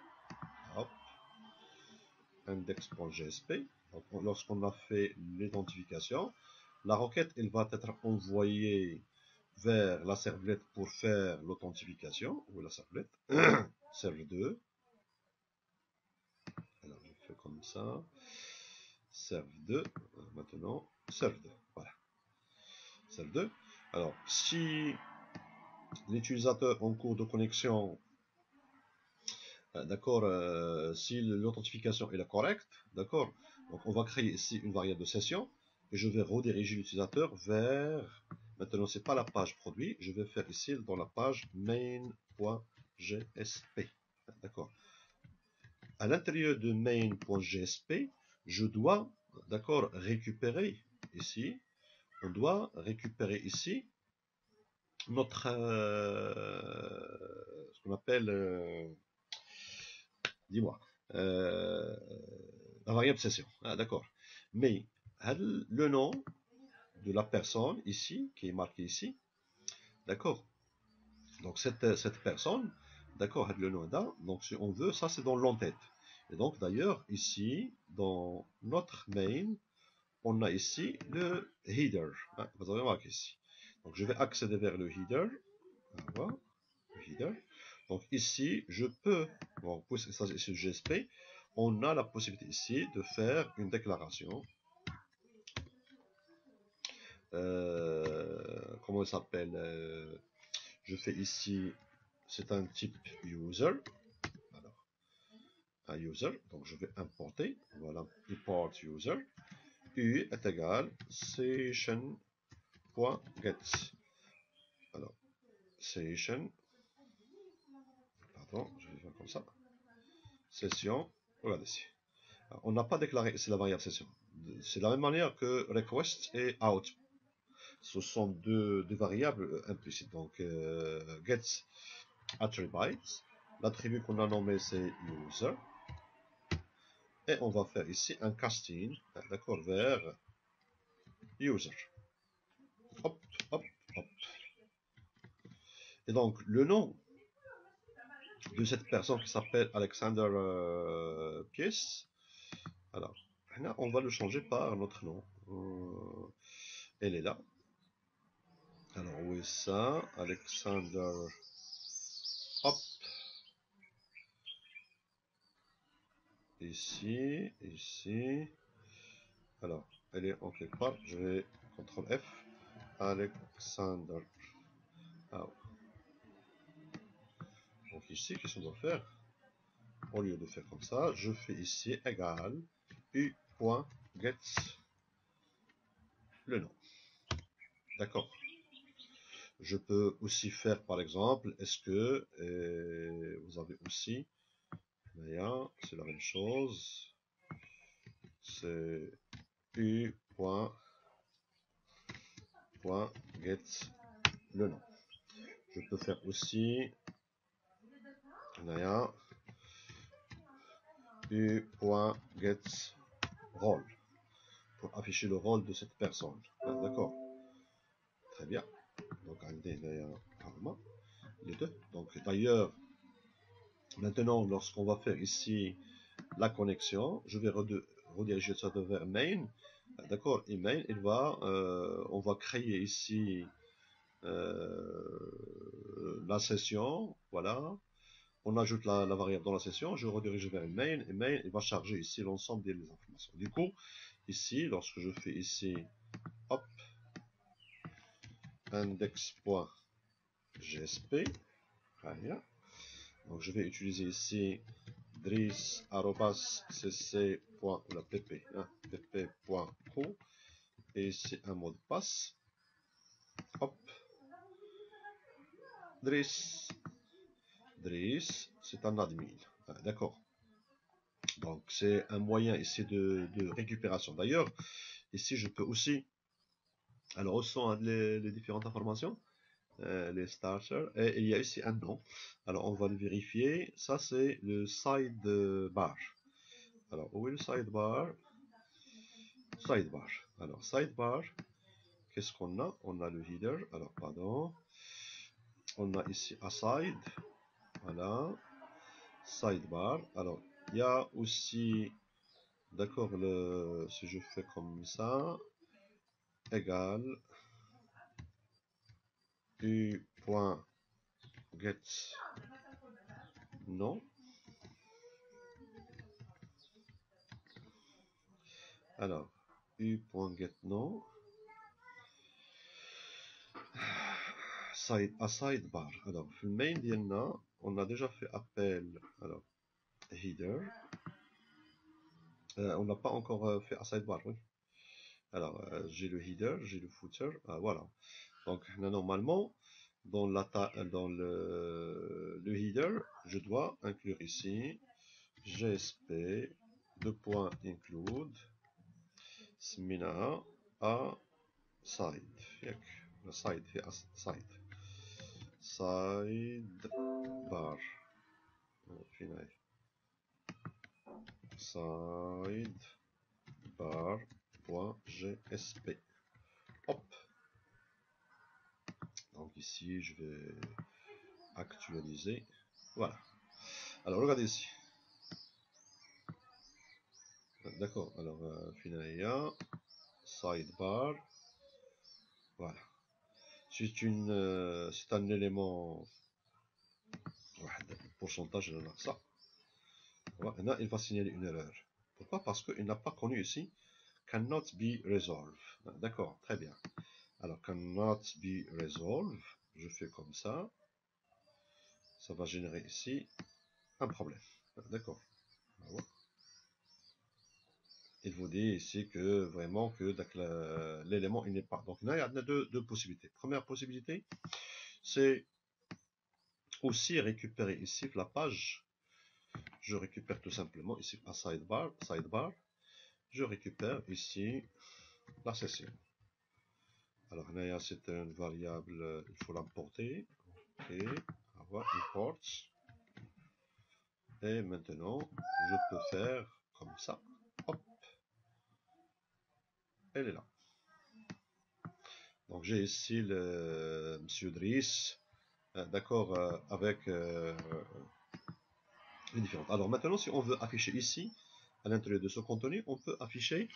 index.gsp, lorsqu'on a fait l'identification, la requête elle va être envoyée vers la servlette pour faire l'authentification, ou la servlette, serve2. Alors, je fais comme ça, serve2, maintenant, serve2, voilà. Serve2. Alors, si l'utilisateur en cours de connexion, d'accord, si l'authentification est correcte, d'accord, donc on va créer ici une variable de session et je vais rediriger l'utilisateur vers, maintenant c'est pas la page produit, je vais faire ici dans la page main.gsp, d'accord. À l'intérieur de main.gsp, je dois, d'accord, récupérer ici on doit récupérer ici notre ce qu'on appelle dis-moi la variable session. Ah, d'accord. Mais le nom de la personne ici, qui est marqué ici, d'accord. Donc cette personne, d'accord, le nom là. Donc si on veut, ça c'est dans l'entête. Et donc d'ailleurs ici, dans notre main, on a ici le header. Hein, vous avez marqué ici. Donc je vais accéder vers le header. Voilà, le header. Donc ici, je peux, bon, puisque ça c'est GSP, on a la possibilité ici de faire une déclaration. Comment il s'appelle je fais ici, c'est un type user. Alors, un user, donc je vais importer. Voilà, import user. U est égal session.get. Alors, session. Pardon, je vais faire comme ça. Session. Regardez ici. Alors, on n'a pas déclaré, c'est la variable session. C'est de la même manière que request et out. Ce sont deux variables implicites. Donc, get attributes. L'attribut qu'on a nommé c'est user. Et on va faire ici un casting, d'accord, vers user. Hop, hop, hop. Et donc, le nom de cette personne qui s'appelle Alexander Pièce, alors, là, on va le changer par notre nom. Elle est là. Alors, où est ça? Alexander. Hop. Ici, ici. Alors, elle est en quelque part. Je vais CTRL F. Alexander. Ah. Donc ici, qu'est-ce qu'on doit faire? Au lieu de faire comme ça, je fais ici égal u.get le nom. D'accord. Je peux aussi faire par exemple, est-ce que vous avez aussi, c'est la même chose, c'est u.get le nom. Je peux faire aussi, u.get role pour afficher le rôle de cette personne. D'accord. Très bien. Donc, les deux. Donc, d'ailleurs, maintenant, lorsqu'on va faire ici la connexion, je vais rediriger ça vers main. D'accord, email, on va créer ici la session. Voilà. On ajoute la variable dans la session. Je redirige vers main. Et main, il va charger ici l'ensemble des informations. Du coup, ici, lorsque je fais ici, hop, index.gsp, voilà. Donc je vais utiliser ici dris@cc.pp.co et ici un mot de passe. Hop. Dris, c'est un admin. D'accord. Donc c'est un moyen ici de récupération. D'ailleurs, ici je peux aussi, alors où sont les différentes informations, les starters, et il y a ici un nom. Alors on va le vérifier. Ça c'est le sidebar. Alors où est le sidebar? Sidebar. Alors sidebar, qu'est-ce qu'on a? On a le header. Alors pardon. On a ici aside. Voilà. Sidebar. Alors il y a aussi, d'accord, si je fais comme ça, égal u.get non. Alors u.get non. Sidebar. Alors le main ديالنا, on a déjà fait appel. Alors header. On n'a pas encore fait sidebar, oui. Alors j'ai le header, j'ai le footer. Voilà. Donc normalement dans le header, je dois inclure ici gsp include smina a side ياك side في side bar فين هاي side bar .gsp. Hop. Donc ici je vais actualiser. Voilà. Alors regardez ici. D'accord. Alors finalement sidebar. Voilà. C'est un élément. Pourcentage de ça. Voilà. Il va signaler une erreur. Pourquoi? Parce qu'il n'a pas connu ici cannot be resolved. D'accord. Très bien. Alors cannot be resolved. Je fais comme ça. Ça va générer ici un problème. D'accord. Il vous dit ici que vraiment que l'élément il n'est pas. Donc là, il y a deux possibilités. Première possibilité, c'est aussi récupérer ici la page. Je récupère tout simplement ici à sidebar. Je récupère ici la session. Alors là, c'est une variable, il faut l'importer. Ok, avoir import. Et maintenant, je peux faire comme ça. Hop. Elle est là. Donc j'ai ici le monsieur Driss, d'accord, avec les différentes. Alors maintenant, si on veut afficher ici, à l'intérieur de ce contenu, on peut afficher,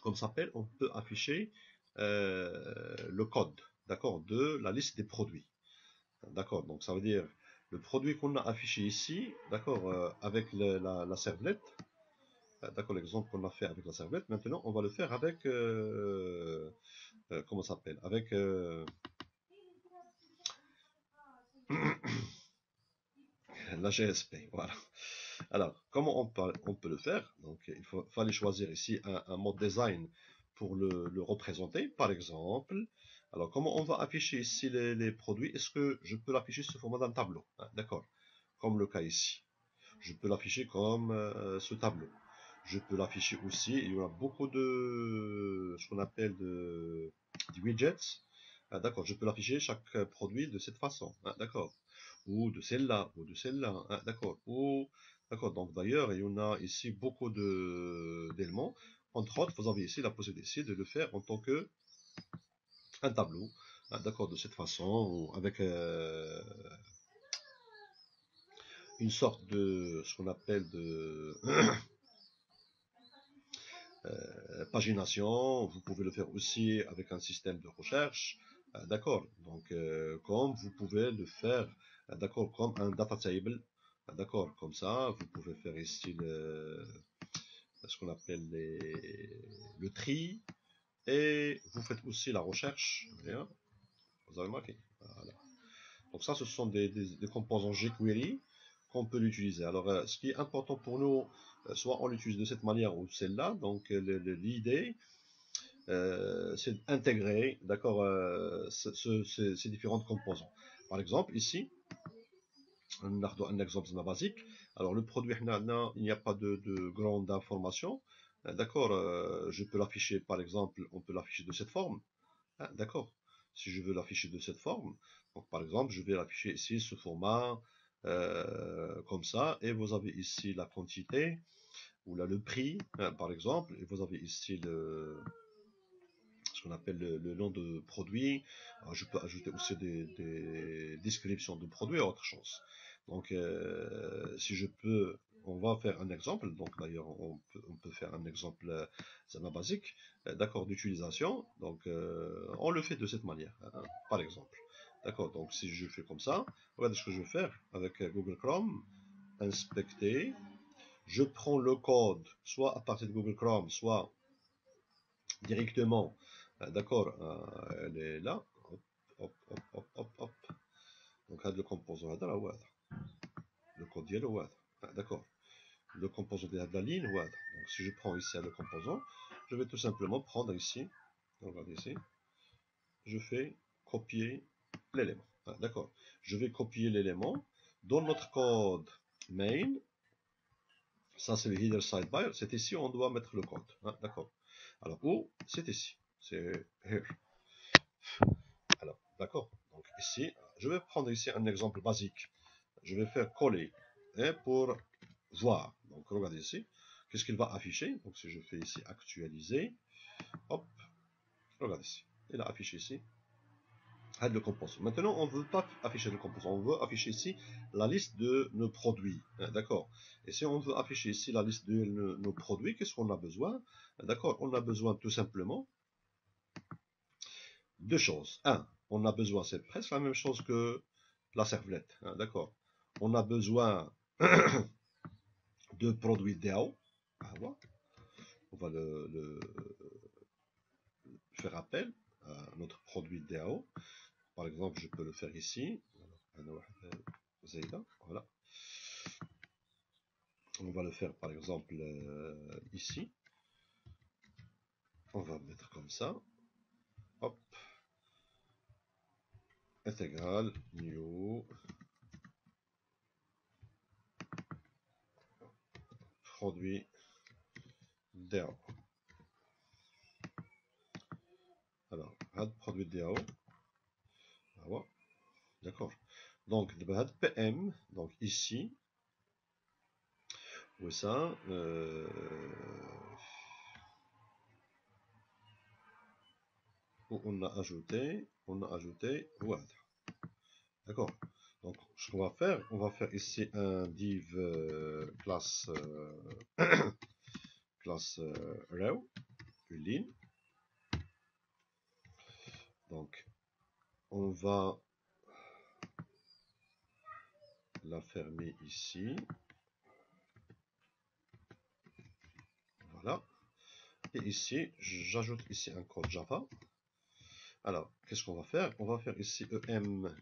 comme ça s'appelle, on peut afficher le code, d'accord, de la liste des produits. D'accord, donc ça veut dire le produit qu'on a affiché ici, d'accord, avec la servlette, d'accord, l'exemple qu'on a fait avec la servlette, maintenant on va le faire avec, comment ça s'appelle, avec la GSP, voilà. Alors, comment on peut le faire? Donc, il fallait choisir ici un mode design pour le représenter, par exemple. Alors, comment on va afficher ici les produits? Est-ce que je peux l'afficher sous format d'un tableau? D'accord, comme le cas ici. Je peux l'afficher comme ce tableau. Je peux l'afficher aussi, il y a beaucoup de ce qu'on appelle des widgets. D'accord, je peux l'afficher chaque produit de cette façon. D'accord, ou de celle-là, ou de celle-là. D'accord, ou d'accord. Donc d'ailleurs, il y en a ici beaucoup d'éléments. Entre autres, vous avez ici la possibilité de le faire en tant que un tableau. D'accord, de cette façon, avec une sorte de ce qu'on appelle de pagination. Vous pouvez le faire aussi avec un système de recherche. D'accord. Donc, comme vous pouvez le faire, d'accord, comme un data table. D'accord. Comme ça, vous pouvez faire ici ce qu'on appelle le tri. Et vous faites aussi la recherche. Bien. Vous avez marqué. Voilà. Donc ça, ce sont des composants jQuery qu'on peut l'utiliser. Alors, ce qui est important pour nous, soit on l'utilise de cette manière ou celle-là. Donc, l'idée, c'est d'intégrer, d'accord, ces différentes composants. Par exemple, ici, on a un exemple basique. Alors, le produit, il n'y a pas de grande information. D'accord, je peux l'afficher, par exemple, on peut l'afficher de cette forme. D'accord. Si je veux l'afficher de cette forme, donc par exemple, je vais l'afficher ici sous format comme ça, et vous avez ici la quantité, ou là le prix, par exemple, et vous avez ici ce qu'on appelle le nom de produit. Alors, je peux ajouter aussi des descriptions de produits et autre chose. Donc, si je peux, on va faire un exemple. Donc, d'ailleurs, on peut faire un exemple basique, d'accord, d'utilisation. Donc, on le fait de cette manière, par exemple. D'accord, donc si je fais comme ça, regardez ce que je vais faire avec Google Chrome, inspecter. Je prends le code, soit à partir de Google Chrome, soit directement. D'accord, elle est là. Hop, hop, hop, hop, hop, hop. Donc, le composant هذا هو هذا. Le code ديالو هو هذا. D'accord. Le composant de la ligne هو هذا. Donc, si je prends ici le composant, je vais tout simplement prendre ici. Regardez ici. Je fais copier l'élément. D'accord. Je vais copier l'élément dans notre code main. Ça, c'est le header sidebar. C'est ici, on doit mettre le code. D'accord. Alors, où? C'est ici. c'est here. Alors, d'accord. Donc ici, je vais prendre ici un exemple basique. Je vais faire coller pour voir. Donc regardez ici, qu'est-ce qu'il va afficher. Donc si je fais ici actualiser, hop, regardez ici, il a affiché ici le composant. Maintenant, on ne veut pas afficher le composant, on veut afficher ici la liste de nos produits. D'accord. Et si on veut afficher ici la liste de nos produits, qu'est-ce qu'on a besoin? D'accord. On a besoin tout simplement deux choses. Un, on a besoin, c'est presque la même chose que la servlette. D'accord. On a besoin de produits DAO. On va le faire appel à notre produit DAO. Par exemple, je peux le faire ici. Voilà. On va le faire par exemple ici. On va mettre comme ça. Hop. Intégral, new. Produit DAO. Alors, add produit DAO. Voilà. D'accord. Donc, add PM. Donc ici. Où ça où on a ajouté voilà. D'accord. Donc ce qu'on va faire, on va faire ici un div classe classe row, une ligne. Donc on va la fermer ici. Voilà. Et ici, j'ajoute ici un code Java. Alors, qu'est-ce qu'on va faire? On va faire ici em.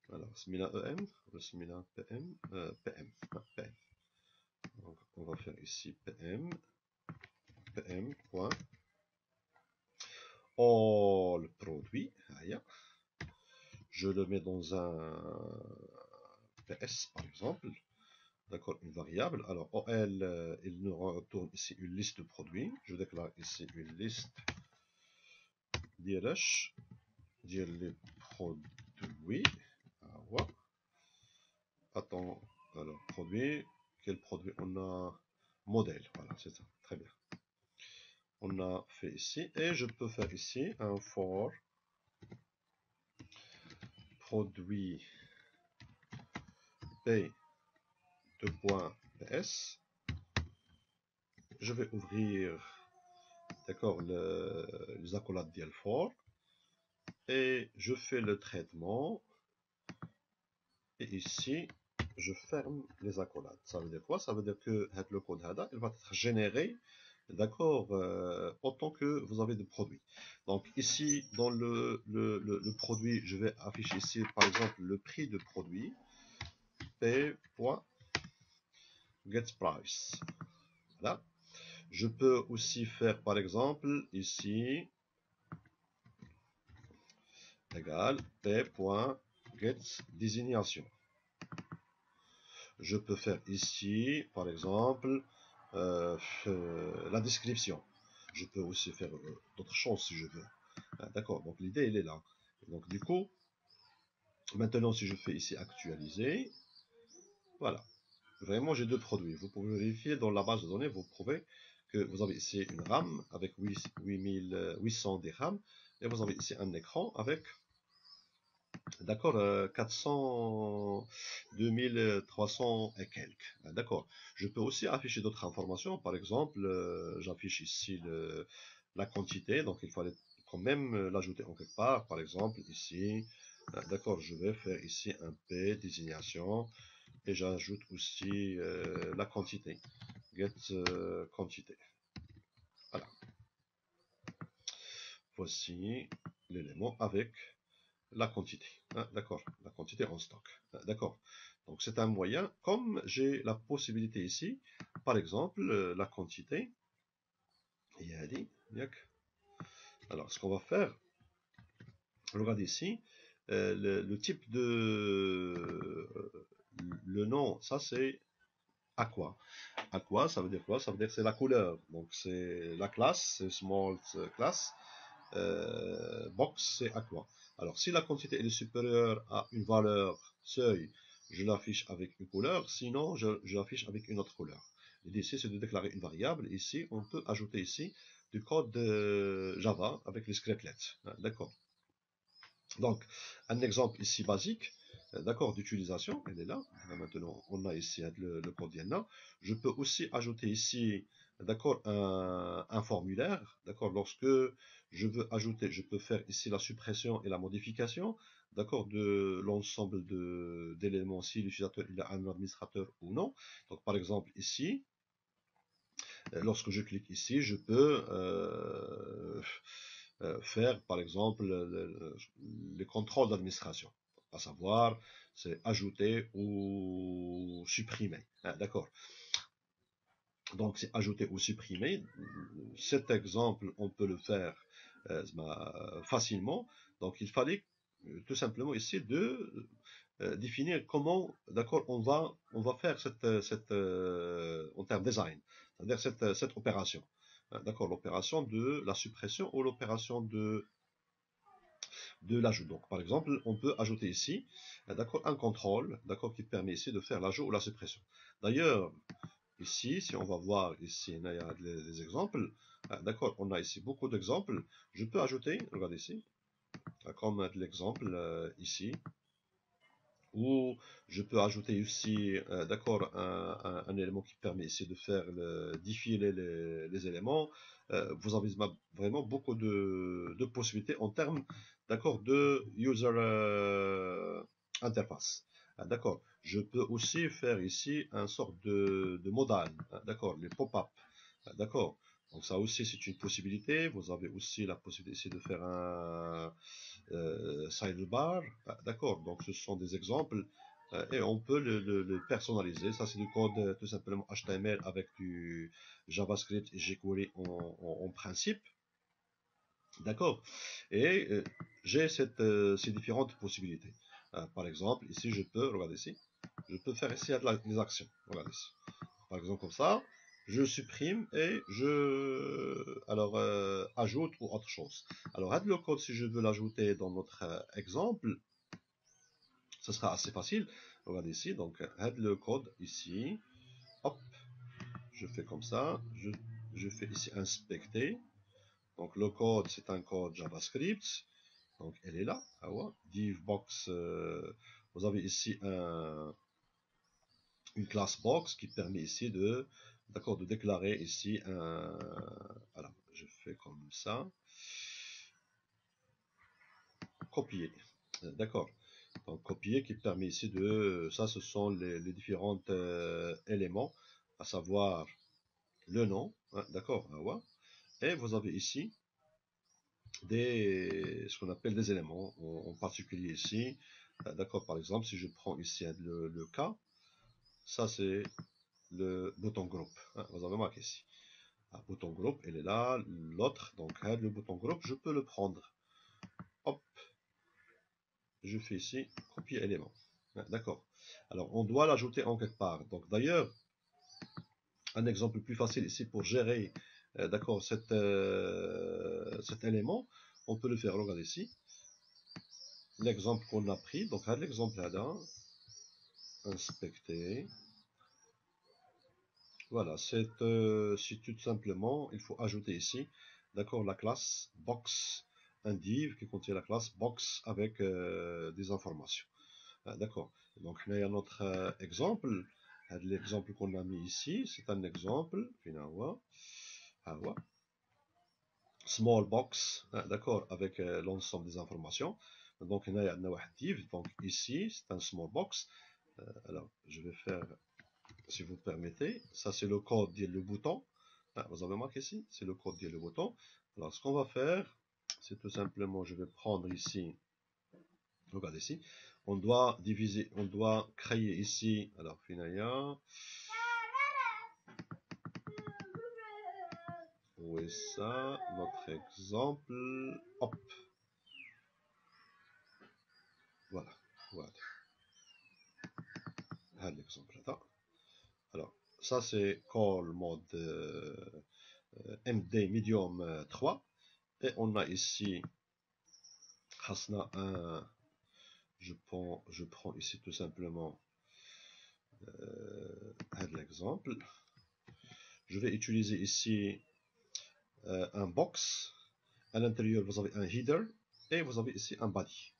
Alors, simila em, simila pm, pm. Donc, on va faire ici pm, point all produit. Je le mets dans un ps par exemple. D'accord, une variable. Alors, OL, il nous retourne ici une liste de produits. Je déclare ici une liste d'IRH, dire les produits. Voilà. Attends, alors, produit, quel produit on a? Modèle, voilà, c'est ça, très bien. On a fait ici, et je peux faire ici un for produit p2.ps. Je vais ouvrir, d'accord, les accolades d'IL4 et je fais le traitement. Et ici, je ferme les accolades. Ça veut dire quoi? Ça veut dire que le code HADA, il va être généré, d'accord, autant que vous avez de produits. Donc ici, dans le produit, je vais afficher ici, par exemple, le prix de produit, p.getPrice. Voilà. Je peux aussi faire, par exemple, ici, égal p.getDésignation. Je peux faire ici, par exemple, la description. Je peux aussi faire d'autres choses si je veux. D'accord, donc l'idée, elle est là. Donc du coup, maintenant, si je fais ici actualiser, voilà. Vraiment, j'ai deux produits. Vous pouvez vérifier dans la base de données, vous prouvez que vous avez ici une RAM avec 800 dirhams et vous avez ici un écran avec, d'accord, 400, 2300 et quelques. D'accord. Je peux aussi afficher d'autres informations. Par exemple, j'affiche ici la quantité, donc il fallait quand même l'ajouter en quelque part. Par exemple, ici, d'accord, je vais faire ici un P, désignation, et j'ajoute aussi la quantité. Get quantité. Voilà. Voici l'élément avec la quantité. D'accord, la quantité en stock. D'accord. Donc c'est un moyen, comme j'ai la possibilité ici, par exemple, la quantité. Alors ce qu'on va faire, regardez ici, le type de le nom, ça c'est aqua. Aqua, ça veut dire quoi? Ça veut dire que c'est la couleur. Donc c'est la classe, c'est small class. Box, c'est aqua. Alors si la quantité est supérieure à une valeur seuil, je l'affiche avec une couleur, sinon je l'affiche avec une autre couleur. L'idée ici, c'est de déclarer une variable. Ici, on peut ajouter ici du code Java avec les scriptlets. D'accord. Donc, un exemple ici basique, d'accord, d'utilisation, elle est là. Maintenant, on a ici le code là. Je peux aussi ajouter ici, d'accord, un formulaire, d'accord, lorsque je veux ajouter, je peux faire ici la suppression et la modification, d'accord, de l'ensemble d'éléments si l'utilisateur il est un administrateur ou non. Donc, par exemple, ici, lorsque je clique ici, je peux faire, par exemple, les contrôles d'administration, à savoir, c'est ajouter ou supprimer. D'accord. Donc, c'est ajouter ou supprimer. Cet exemple, on peut le faire facilement. Donc, il fallait tout simplement essayer de définir comment, d'accord, on va faire cette en termes design, c'est-à-dire cette opération. D'accord, l'opération de la suppression ou l'opération de l'ajout. Donc, par exemple, on peut ajouter ici, d'accord, un contrôle, d'accord, qui permet ici de faire l'ajout ou la suppression. D'ailleurs, ici, si on va voir ici, il y a des exemples, d'accord, on a ici beaucoup d'exemples. Je peux ajouter, regardez ici, comme l'exemple ici, ou je peux ajouter aussi, d'accord, un élément qui permet ici de faire défiler les éléments. Vous avez vraiment beaucoup de possibilités en termes, d'accord, de user interface. D'accord. Je peux aussi faire ici un sort de modal, d'accord, les pop-up. D'accord. Donc ça aussi c'est une possibilité. Vous avez aussi la possibilité ici de faire un sidebar. D'accord, donc ce sont des exemples et on peut le personnaliser. Ça, c'est du code tout simplement HTML avec du JavaScript et jQuery en principe. D'accord, et j'ai ces différentes possibilités. Par exemple, ici, je peux, regardez ici, je peux faire ici les actions. Regardez ici. Par exemple, comme ça, je supprime et alors ajoute ou autre chose. Alors, add le code si je veux l'ajouter dans notre exemple, ce sera assez facile. Regardez ici, donc add le code ici, hop, je fais comme ça, je fais ici inspecter. Donc le code c'est un code JavaScript, donc elle est là, ah ouais. Div box, vous avez ici une classe box qui permet ici d'accord, de déclarer ici un, voilà, je fais comme ça, copier, d'accord. Donc copier qui permet ici ça ce sont les différents éléments, à savoir le nom, hein, d'accord, ah ouais. Et vous avez ici ce qu'on appelle des éléments, en particulier ici, d'accord, par exemple, si je prends ici le cas, ça c'est le bouton groupe, hein, vous avez remarqué ici. Un bouton groupe, il est là, l'autre, donc le bouton groupe, je peux le prendre. Hop, je fais ici, copier élément. Hein, d'accord. Alors, on doit l'ajouter en quelque part. Donc, d'ailleurs, un exemple plus facile ici pour gérer, d'accord, cet élément, on peut le faire. Regardez ici. L'exemple qu'on a pris, donc l'exemple là, inspecter. Voilà, c'est tout simplement, il faut ajouter ici, d'accord, la classe box, un div qui contient la classe box avec des informations. D'accord. Donc, il y a notre exemple. L'exemple qu'on a mis ici, c'est un exemple. Small box, d'accord, avec l'ensemble des informations. Donc, il y a un div. Donc, ici, c'est un small box. Alors, je vais faire, si vous permettez, ça c'est le code dit le bouton. Vous avez marqué ici, c'est le code dit le bouton. Alors, ce qu'on va faire, c'est tout simplement, je vais prendre ici, regardez ici, on doit diviser, on doit créer ici, alors Finaya, où est ça, notre exemple, hop, voilà, voilà, l'exemple là. Alors, ça c'est call mode MD medium 3. Et on a ici je prends ici tout simplement l'exemple. Je vais utiliser ici un box. À l'intérieur, vous avez un header et vous avez ici un body.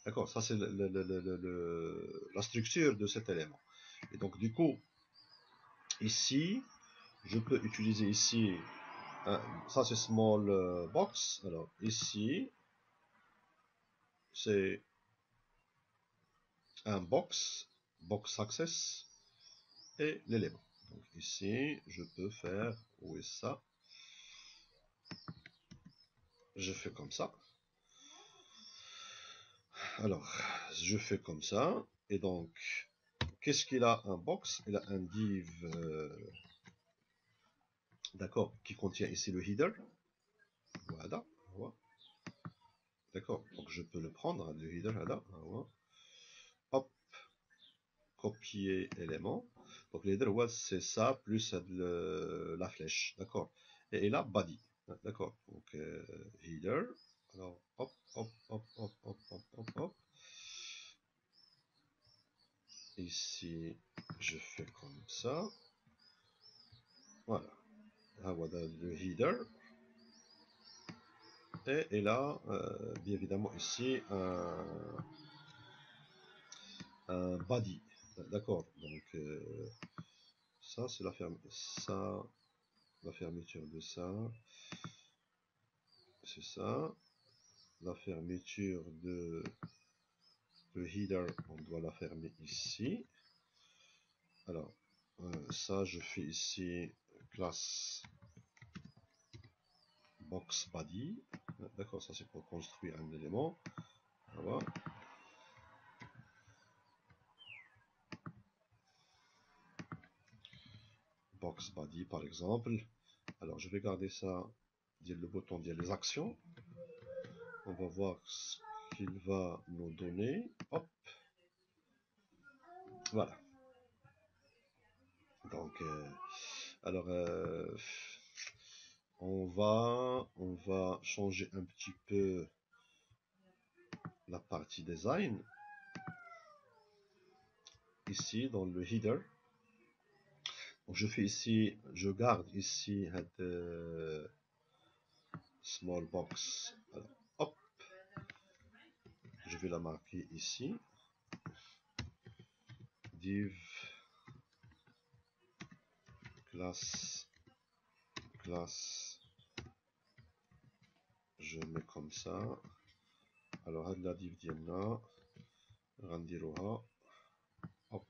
D'accord, ça c'est la structure de cet élément. Et donc du coup, ici, je peux utiliser ici, ça c'est small box. Alors ici, c'est un box access et l'élément. Donc ici, je peux faire, où est ça? Je fais comme ça. Alors, je fais comme ça. Et donc, qu'est-ce qu'il a un box? Il a un div, d'accord, qui contient ici le header. Voilà. D'accord, donc je peux le prendre, le header, là. Hop, copier élément. Donc le header, c'est ça, plus la flèche. D'accord. Et là, body. D'accord. Donc, header. Alors, hop, hop, hop, hop, hop, hop, hop, hop. Ici, je fais comme ça. Voilà. Voilà le header. Et là, bien évidemment, ici, un body. D'accord. Donc, ça, c'est la fermeture de ça. C'est ça. La fermeture de le header, on doit la fermer ici. Alors, ça, je fais ici classe box body. D'accord, ça c'est pour construire un élément. Voilà. Box body par exemple. Alors, je vais garder ça, dire le bouton, dire les actions. On va voir ce qu'il va nous donner. Hop. Voilà. Donc, alors, on va changer un petit peu la partie design. Ici, dans le header. Donc, je fais ici, je garde ici small box. Alors, hop. Je vais la marquer ici. Div classe. Je mets comme ça. Alors, la div ديالنا غنديروها hop.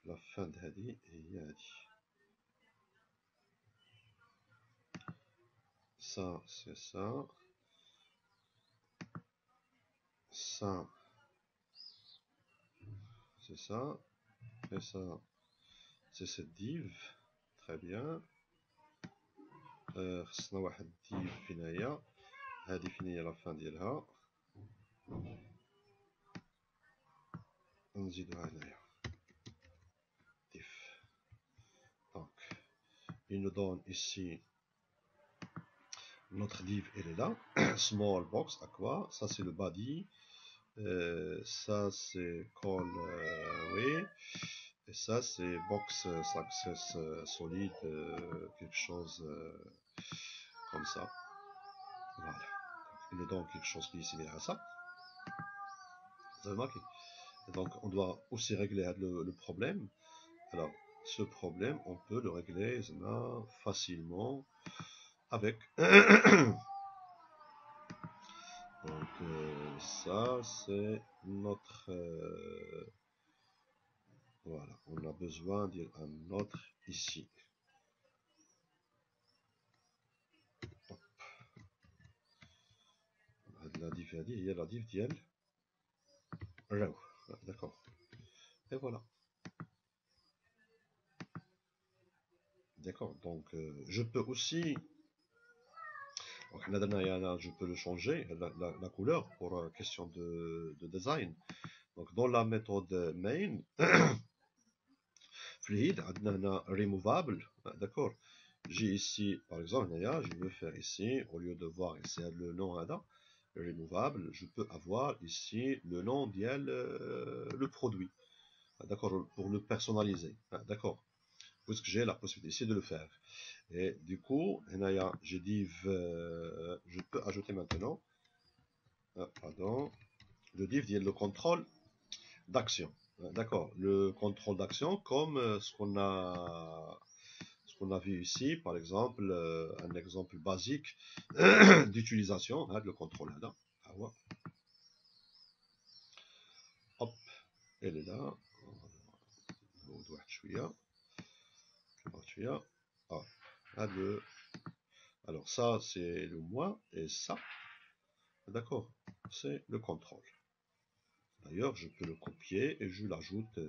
La fin de هذه هي هذه. Ça, c'est ça. Ça, c'est ça. Et ça, c'est cette div. Très bien. خصنا واحد div فين هي. هذه فين هي la fin ديالها. نزيدوها هنايا. div. Donc, il nous donne ici notre div, elle est là. Small box à quoi? Ça c'est le body. Ça c'est call, oui. Et ça c'est box success solide, quelque chose comme ça. Voilà. Il est donc quelque chose qui est similaire à ça. Vous avez remarqué? Et donc on doit aussi régler le problème. Alors ce problème on peut le régler facilement avec donc ça c'est notre voilà, on a besoin d'un autre ici. Hop. La div il y a la div ديال row. D'accord. Et voilà. D'accord. Donc je peux aussi donc, je peux le changer, la couleur, pour question de design. Donc, dans la méthode main, fluide, removable, d'accord. J'ai ici, par exemple, je veux faire ici, au lieu de voir ici le nom removable, je peux avoir ici le nom le produit, d'accord, pour le personnaliser, d'accord, puisque j'ai la possibilité ici de le faire. Et du coup, j'ai dit, je peux ajouter maintenant, pardon, le div dit le contrôle d'action. D'accord, le contrôle d'action comme ce qu'on a vu ici, par exemple, un exemple basique d'utilisation, le contrôle là. Hop, elle est là. Alors ça, c'est le moi, et ça, d'accord, c'est le contrôle. D'ailleurs, je peux le copier et je l'ajoute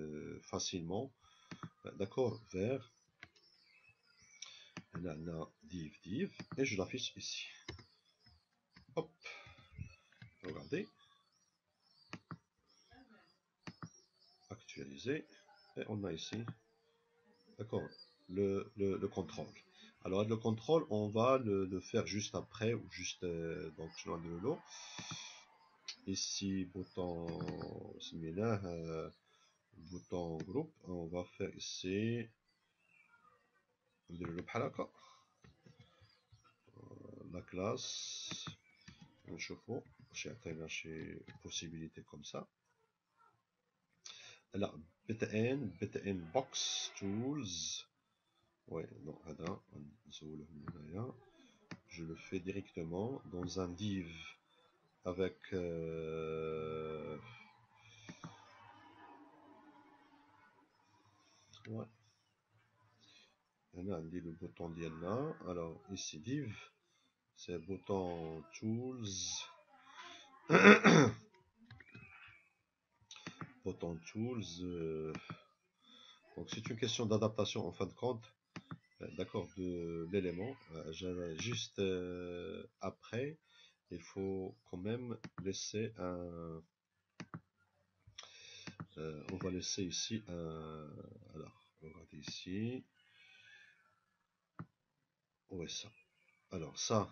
facilement, d'accord, vers div, et je l'affiche ici. Hop, regardez, actualiser, et on a ici, d'accord, le contrôle. Alors le contrôle, on va le faire juste après, ou juste donc je dois de l'eau. Ici, bouton similaire, bouton groupe, on va faire ici la classe, نشوفوا واش يعطينا شي possibilité comme ça. لا btn box tools. Ouais, non, هذا نزوله من هنايا. Je le fais directement dans un div avec ouais. هنا عندي le bouton ديالنا. Alors ici div, c'est bouton tools. Bouton tools. Donc c'est une question d'adaptation en fin de compte, d'accord, de l'élément. Juste après, il faut quand même laisser un. On va laisser ici un. Alors, regardez ici. Où est ça? Alors ça,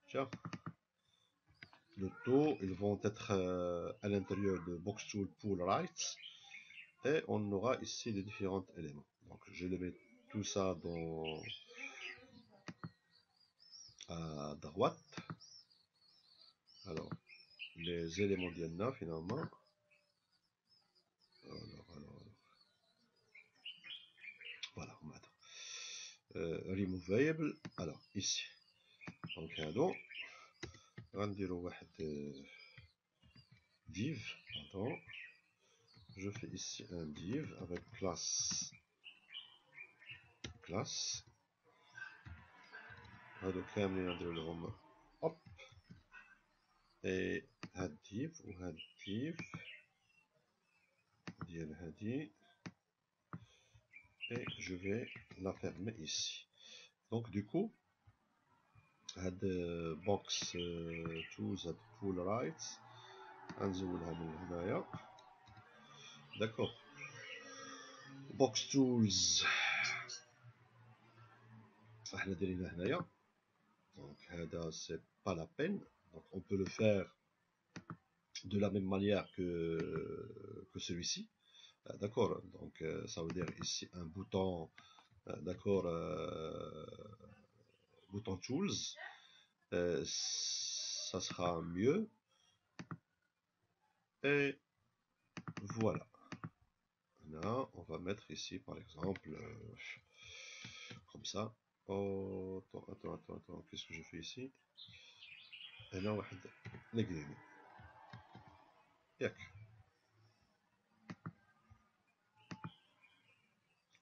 tiens, le taux, ils vont être à l'intérieur de box tool pool right, et on aura ici les différents éléments. Donc je les mets tout ça dans à droite. Alors les éléments d'Yanna finalement. Alors. Voilà, on attend. Removable. Alors ici. Donc غنديرو واحد div, pardon. Je fais ici un div avec classe. هادو كاملين نديرو لهم hop, et هاد div وهاد div ديال هادي, et je vais la fermer ici. Donc du coup هاد box tools هاد pull right غنزولها من هنايا, d'accord. box tools احنا دايرينها هنايا. Donc هذا c'est pas la peine. Donc on peut le faire de la même manière que celui-ci, d'accord. Donc ça veut dire ici un bouton, d'accord, bouton tools, ça sera mieux. Et voilà. Là, on va mettre ici par exemple comme ça. Oh, attends, qu'est-ce que je fais ici? هنا واحد نقلب ياك.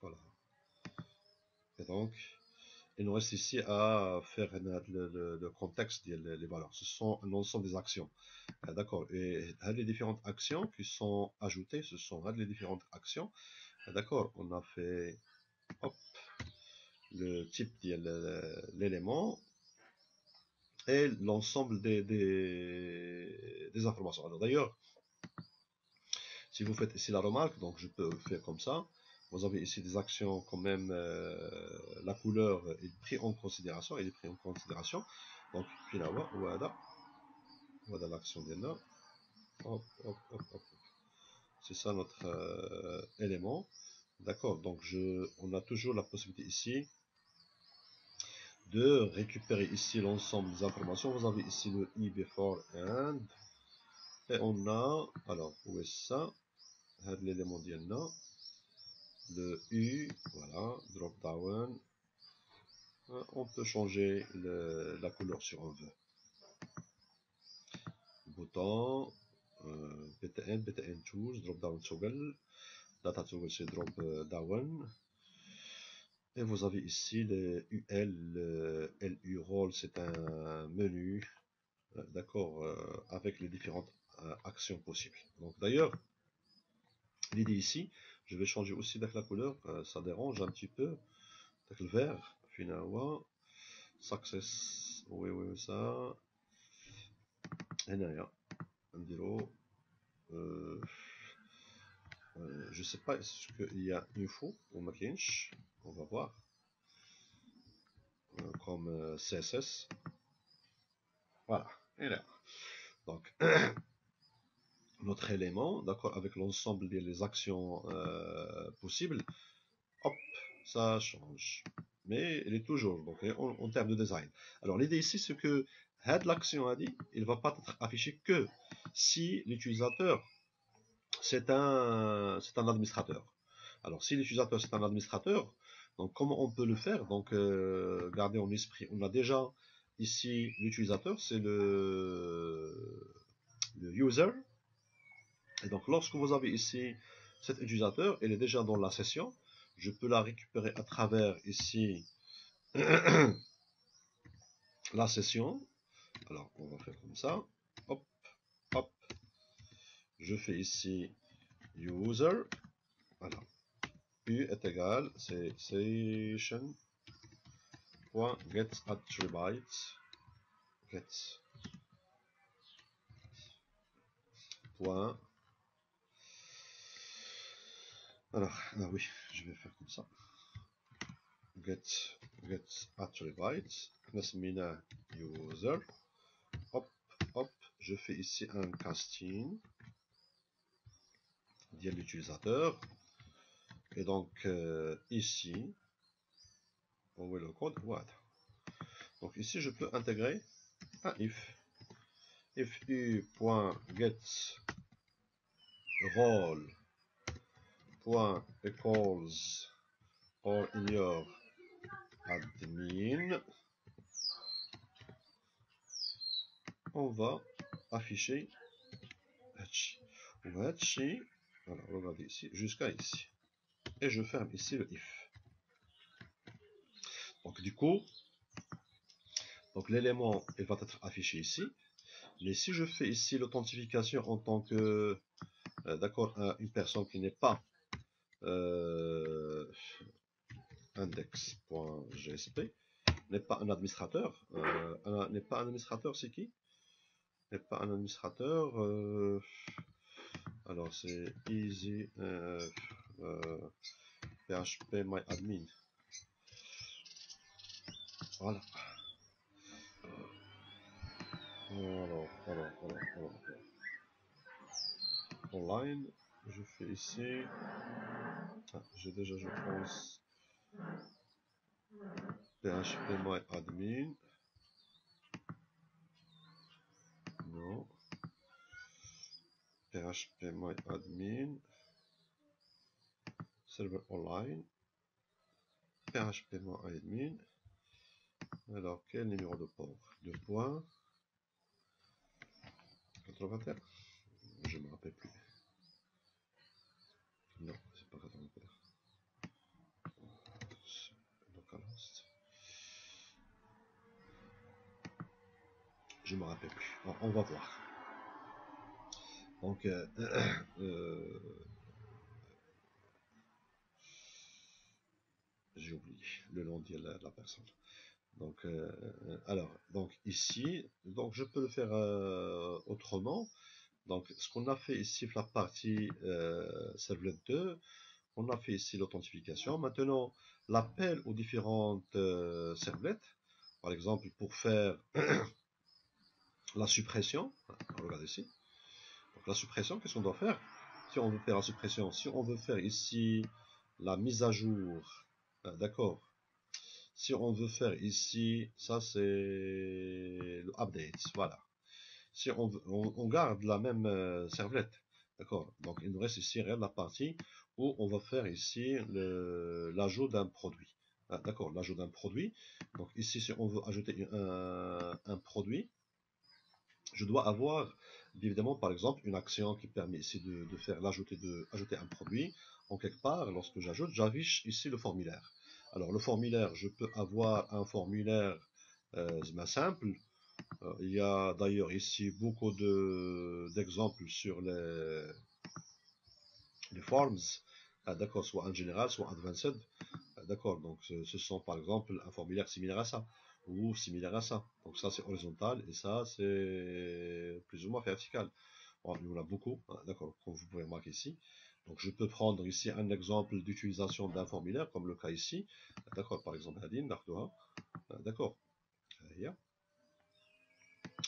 Voilà. Et donc il nous reste ici à faire le contexte des valeurs. Ce sont un ensemble des actions, d'accord. Et les différentes actions qui sont ajoutées, ce sont les différentes actions, d'accord. On a fait hop, le type de l'élément et l'ensemble des informations. Alors d'ailleurs, si vous faites ici la remarque, donc je peux faire comme ça. vous avez ici des actions quand même, la couleur est prise en considération, donc finalement voilà l'action des noms. Hop, hop, hop, hop. C'est ça notre élément. D'accord, donc on a toujours la possibilité ici de récupérer ici l'ensemble des informations. Vous avez ici le i before and, et on a, alors où est ça, l'élément d'INA, le u, voilà, drop down. On peut changer la couleur si on veut. Bouton, btn, btn tools, drop down toggle, data toggle c'est drop down. Et vous avez ici le UL, LU role, c'est un menu, d'accord, avec les différentes actions possibles. Donc d'ailleurs, l'idée ici, je vais changer aussi avec la couleur, ça dérange un petit peu, avec le vert, finalement, success, oui, ça, et derrière, je sais pas, est-ce qu'il y a une info au Macintosh, on va voir, comme CSS, voilà, et là. Donc, notre élément, d'accord, avec l'ensemble des actions possibles, hop, ça change. Mais il est toujours, donc en termes de design. Alors l'idée ici, c'est que head l'action a dit, il ne va pas être affiché que si l'utilisateur c'est un administrateur. Alors si l'utilisateur c'est un administrateur, donc comment on peut le faire? Donc gardez en esprit, on a déjà ici l'utilisateur, c'est le user. Et donc lorsque vous avez ici cet utilisateur, il est déjà dans la session. Je peux la récupérer à travers ici la session. Alors on va faire comme ça. Hop, hop. Je fais ici user. Voilà. U est égal, c'est session.getAttribute. Get. Point. Alors, ah oui, je vais faire comme ça. Get attribute, mina user, hop, hop, je fais ici un casting de l'utilisateur, et donc ici, on voit le code, voilà. Donc ici, je peux intégrer un if u.get role.equals or in your admin, on va afficher hatch. On va hatcher, alors regardez ici, jusqu'à ici. Et je ferme ici le if. Donc du coup, donc l'élément il va être affiché ici. Mais si je fais ici l'authentification en tant que d'accord, une personne qui n'est pas index.jsp, n'est pas un administrateur, n'est pas un administrateur, c'est qui? N'est pas un administrateur, alors c'est easy php my admin. Voilà. Alors. Online, je fais ici. Ah, j'ai déjà, je pense, php my admin. Non. php my admin. Server online. php my admin. Alors, quel numéro de port? 2.81. Je me rappelle plus. Non, c'est pas 81. Localhost. Je me rappelle plus. Bon, on va voir. Donc, j'ai oublié le nom de la personne. Donc, alors, donc ici, donc je peux le faire autrement. Donc, ce qu'on a fait ici, la partie servlet 2, On a fait ici l'authentification. Maintenant, l'appel aux différentes servlettes. Par exemple, pour faire la suppression. Regardez ici. Donc, la suppression, qu'est-ce qu'on doit faire? Si on veut faire la suppression, si on veut faire ici la mise à jour, d'accord. Si on veut faire ici, ça c'est le update, voilà. Si on garde la même servlette, d'accord. Donc il nous reste ici la partie où on va faire ici l'ajout d'un produit. D'accord, l'ajout d'un produit. Donc ici, si on veut ajouter un produit, je dois avoir évidemment par exemple une action qui permet ici de faire ajouter un produit en quelque part. Lorsque j'affiche ici le formulaire. Alors le formulaire, je peux avoir un formulaire simple. Il y a d'ailleurs ici beaucoup d'exemples sur les forms, d'accord, soit en général, soit advanced. D'accord, donc ce sont par exemple un formulaire similaire à ça, ou similaire à ça. Donc ça c'est horizontal, et ça c'est plus ou moins vertical. Bon, il y en a beaucoup, d'accord, comme vous pouvez remarquer ici. Donc je peux prendre ici un exemple d'utilisation d'un formulaire, comme le cas ici. D'accord, par exemple, Hadine, d'accord.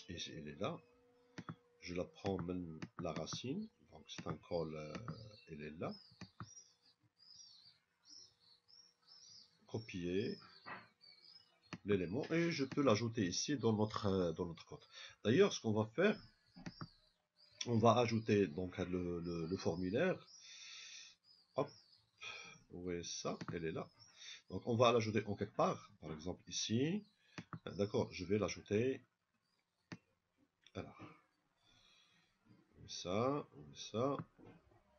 Et elle est là. Je la prends même la racine, donc c'est un call, elle est là. Copier l'élément et je peux l'ajouter ici dans notre code. D'ailleurs, ce qu'on va faire, on va ajouter donc le formulaire. Hop, où est ça? Elle est là. Donc on va l'ajouter en quelque part, par exemple ici. D'accord, je vais l'ajouter. Alors, ça,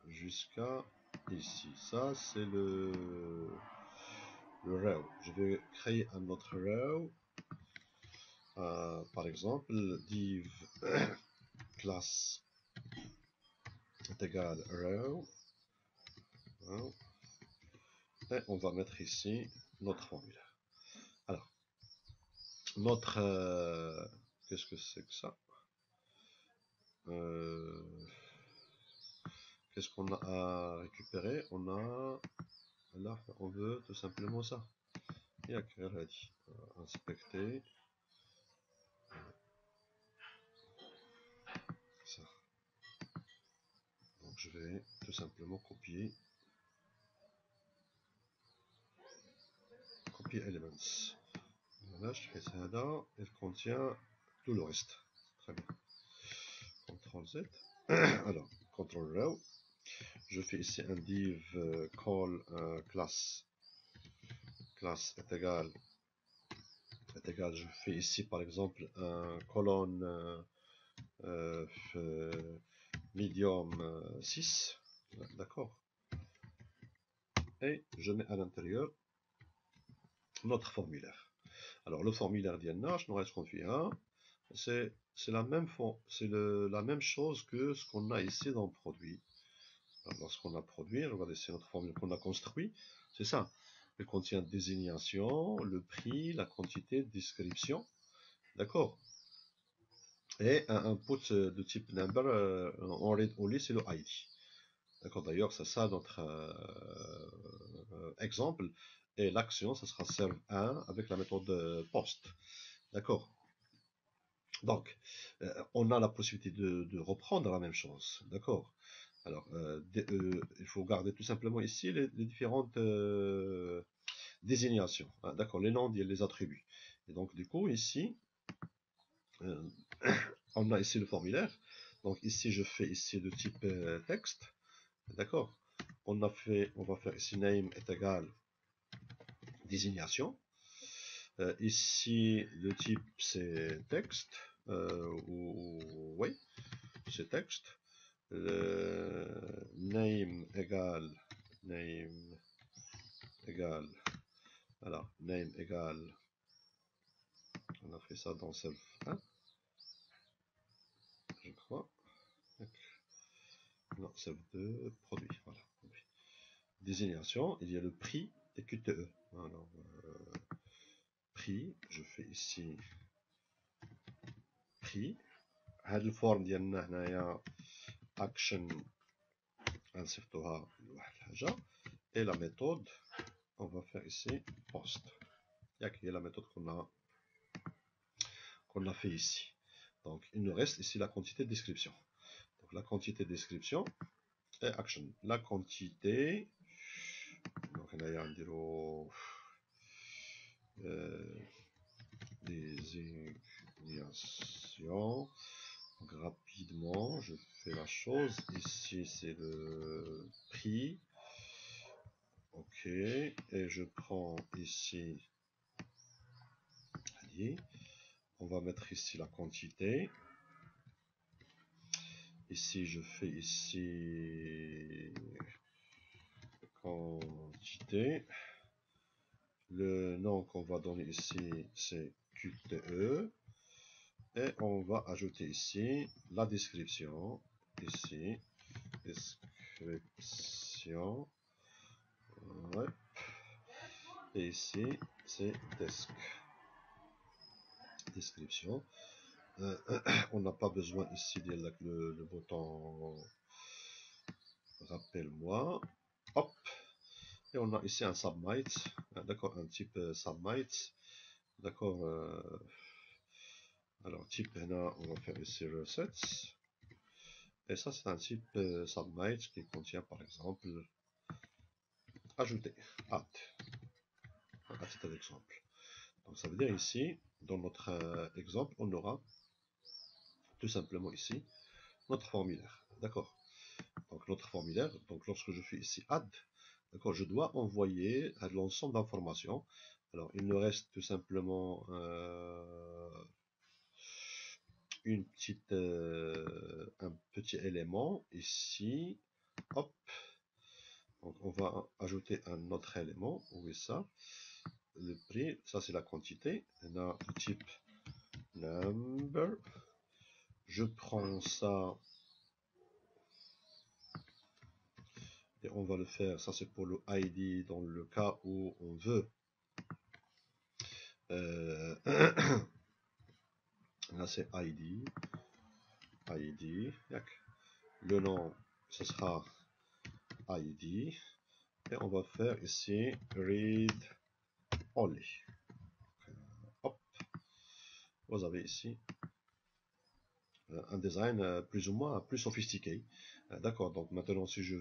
jusqu'à ici. Ça, c'est le row. Je vais créer un autre row. Par exemple, div classe est égal row. Et on va mettre ici notre formulaire. Alors, notre... qu'est-ce que c'est que ça? Qu'est-ce qu'on a à récupérer? On a... Là, on veut tout simplement ça. Et inspecter. Ça. Donc je vais tout simplement copier elements. Là, je fais ça là, elle contient tout le reste. Très bien. CTRL Z. Alors, CTRL row. Je fais ici un div call class. Classe est égal. Je fais ici par exemple un colonne medium 6. D'accord. Et je mets à l'intérieur notre formulaire. Alors le formulaire d'INH, nous reste conduit 1. C'est la même chose que ce qu'on a ici dans le produit. Lorsqu'on a produit, regardez, c'est notre formule qu'on a construit, c'est ça. Elle contient désignation, le prix, la quantité, description, d'accord. Et un input de type number, en read only, c'est le ID. D'accord, d'ailleurs, c'est ça notre exemple. Et l'action, ça sera serve1 avec la méthode post. D'accord. Donc, on a la possibilité de reprendre la même chose. D'accord. Alors, il faut garder tout simplement ici les différentes désignations. Hein, d'accord, les noms et les attributs. Et donc, du coup, ici, on a ici le formulaire. Donc, ici, je fais ici le type texte. D'accord. On va faire ici name est égal désignation. Ici, le type c'est texte. Oui, c'est texte. Name égale alors name égale, on a fait ça dans self 1 je crois, non self 2 produit, voilà, désignation, il y a le prix et QTE. Alors prix, je fais ici prix. هاد الفورم ديالنا هنايا اكشن غنصيفطوها لواحد الحاجه. et la méthode, on va faire ici post. Il y a la méthode qu'on a fait ici. Donc il nous reste ici la quantité de description. Donc la quantité de description et action. La quantité, donc on a un désignation. Donc, rapidement, je fais la chose. Ici, c'est le prix. Ok. Et je prends ici. On va mettre ici la quantité. Ici, je fais ici quantité. Le nom qu'on va donner ici, c'est QTE. Et on va ajouter ici la description. Ici, description. Ouais. Et ici, c'est desk. Description. On n'a pas besoin ici de le bouton rappelle-moi. Hop. Et on a ici un submit. D'accord, un type submit. D'accord. Alors, type là, on va faire ici recettes. Et ça, c'est un type submit qui contient par exemple ajouter, add. À titre d'exemple. Donc, ça veut dire ici, dans notre exemple, on aura tout simplement ici notre formulaire. D'accord. Donc, notre formulaire, donc lorsque je fais ici add, d'accord, je dois envoyer l'ensemble d'informations. Alors, il nous reste tout simplement un petit élément ici. Hop. Donc, on va ajouter un autre élément. Où est ça? Le prix, ça c'est la quantité. On a le type number. Je prends ça et on va le faire. Ça c'est pour le ID dans le cas où on veut. Là c'est ID. ID. Le nom, ce sera ID. Et on va faire ici read only. Hop. Vous avez ici un design plus ou moins plus sophistiqué. D'accord, donc maintenant si je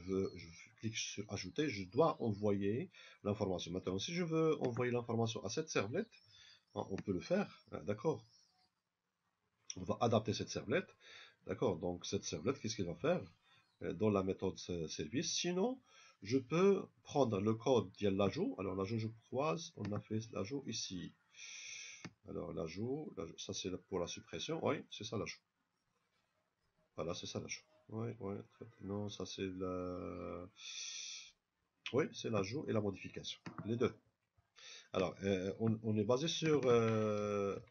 clique sur ajouter, je dois envoyer l'information. Maintenant si je veux envoyer l'information à cette servlette, on peut le faire, d'accord. On va adapter cette servlette, d'accord. Donc cette servlette, qu'est-ce qu'il va faire dans la méthode service? Sinon, je peux prendre le code de l'ajout. Alors l'ajout, je croise, on a fait l'ajout ici. Alors l'ajout, ça c'est pour la suppression, oui, c'est ça l'ajout. Voilà, c'est ça l'ajout. Oui, oui, non, ça c'est la... Oui, c'est l'ajout et la modification, les deux. Alors, on est basé sur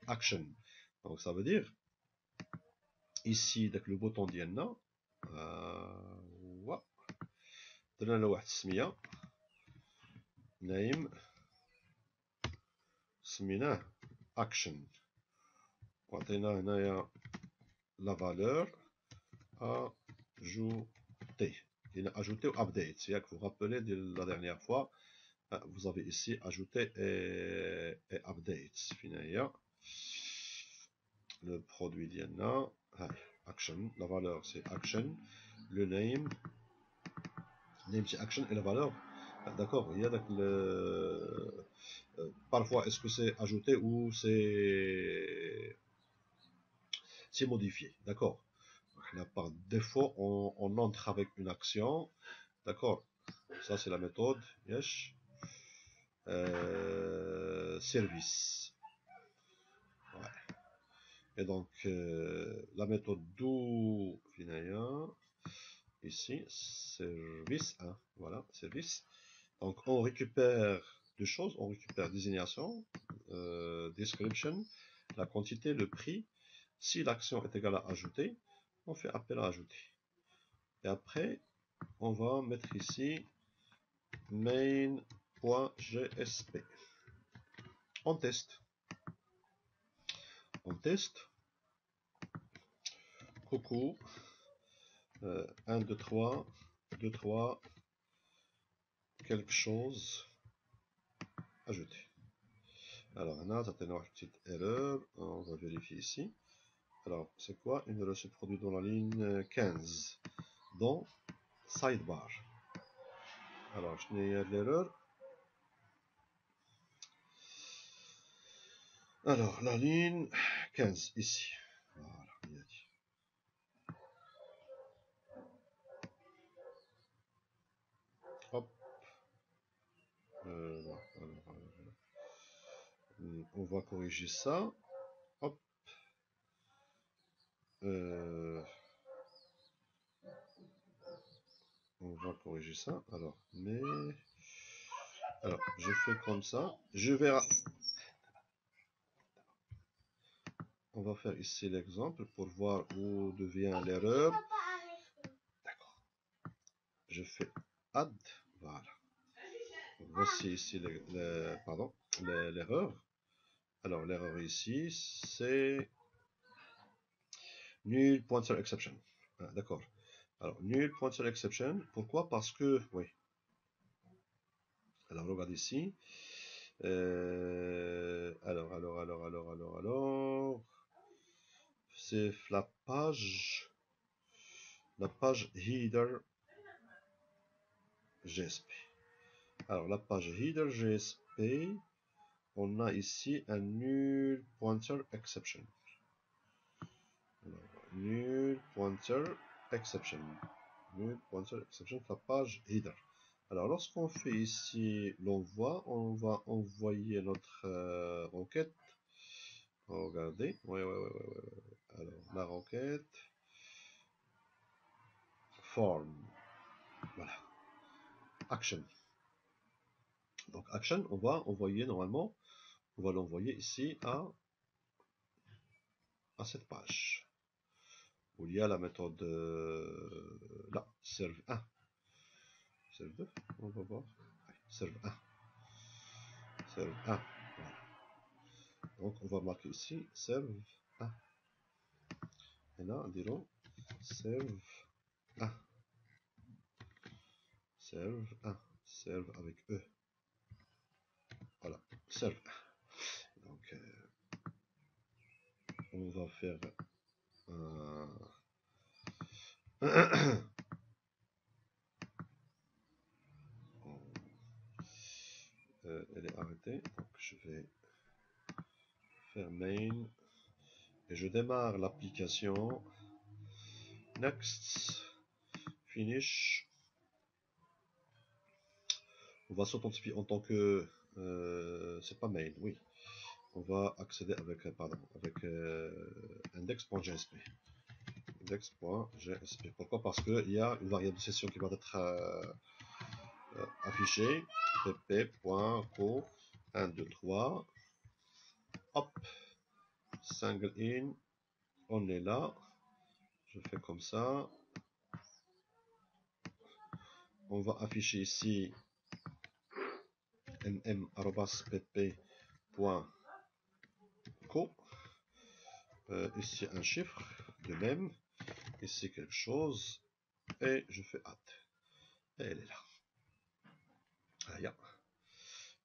action. Donc ça veut dire, ici, avec le bouton ديالنا, درنا له واحد السمية, name, سميناه action. وعطينا هنايا la valeur ajouter. Il a ajouté ou update. C'est-à-dire que vous vous rappelez de la dernière fois, vous avez ici ajouté et update. Finalement, le produit d'Yanna, action, la valeur c'est action, le name c'est action et la valeur. D'accord, il y a le. Parfois, est-ce que c'est ajouté ou c'est modifié? D'accord. Par défaut, on entre avec une action. D'accord. Ça, c'est la méthode. Yes. Service. Ouais. Et donc, la méthode do ici, service 1. Voilà, service. Donc, on récupère deux choses. On récupère désignation, description, la quantité, le prix. Si l'action est égale à ajouter, on fait appel à ajouter. Et après, on va mettre ici main.jsp. On teste. On teste. Coucou. 1, 2, 3. 2, 3. quelque chose ajouté. Alors, on a une petite erreur. On va vérifier ici. Alors, c'est quoi? Une erreur se produit dans la ligne 15, dans sidebar. Alors, je n'ai l'erreur. Alors, la ligne 15, ici. Voilà, il y a dit. Hop. On va corriger ça. Hop. On va corriger ça. Alors, alors, je fais comme ça. Je vais. On va faire ici l'exemple pour voir où devient l'erreur. D'accord. Je fais add. Voilà. Voici ici l'erreur. Alors, l'erreur ici, c'est null pointer exception. Ah, d'accord. Alors, null pointer exception. Pourquoi? Parce que, oui. Alors, regarde ici. Alors. C'est la page header GSP. Alors, la page header GSP, on a ici un null pointer exception. Alors, null pointer exception. Null pointer exception, la page header. Alors, lorsqu'on fait ici l'envoi, on va envoyer notre requête. Regardez. Ouais. Alors, la requête. Form. Voilà. Action. Donc, action, on va envoyer normalement. On va l'envoyer ici à cette page. Où il y a la méthode là, serve 1. Serve 2, on va voir. Serve 1. Serve 1. Voilà. Donc on va marquer ici serve 1. Et là, dirons serve 1. Serve 1. Serve avec E. Voilà, serve 1. Donc on va faire elle est arrêtée, donc je vais faire main et je démarre l'application. Next, finish. On va s'authentifier en tant que c'est pas main, oui. On va accéder avec index.jsp. Index.jsp. Pourquoi? Parce qu'il y a une variable de session qui va être affichée. pp.co 1, 2, 3. Hop. Single in. On est là. Je fais comme ça. On va afficher ici mm@pp.co. Ici un chiffre de même. Ici quelque chose. Et je fais add. Et elle est là. Ah, yeah.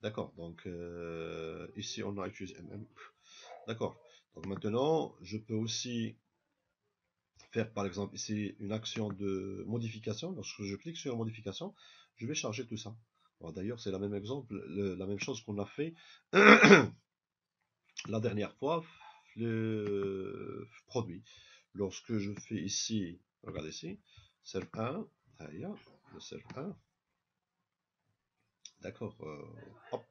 D'accord, donc ici on a utilisé MM. D'accord, donc maintenant je peux aussi faire par exemple ici une action de modification. Lorsque je clique sur modification, je vais charger tout ça. D'ailleurs c'est la même exemple, la même chose qu'on a fait la dernière fois, le produit. Lorsque je fais ici, regardez ici, serve 1, le serve 1. D'accord, hop,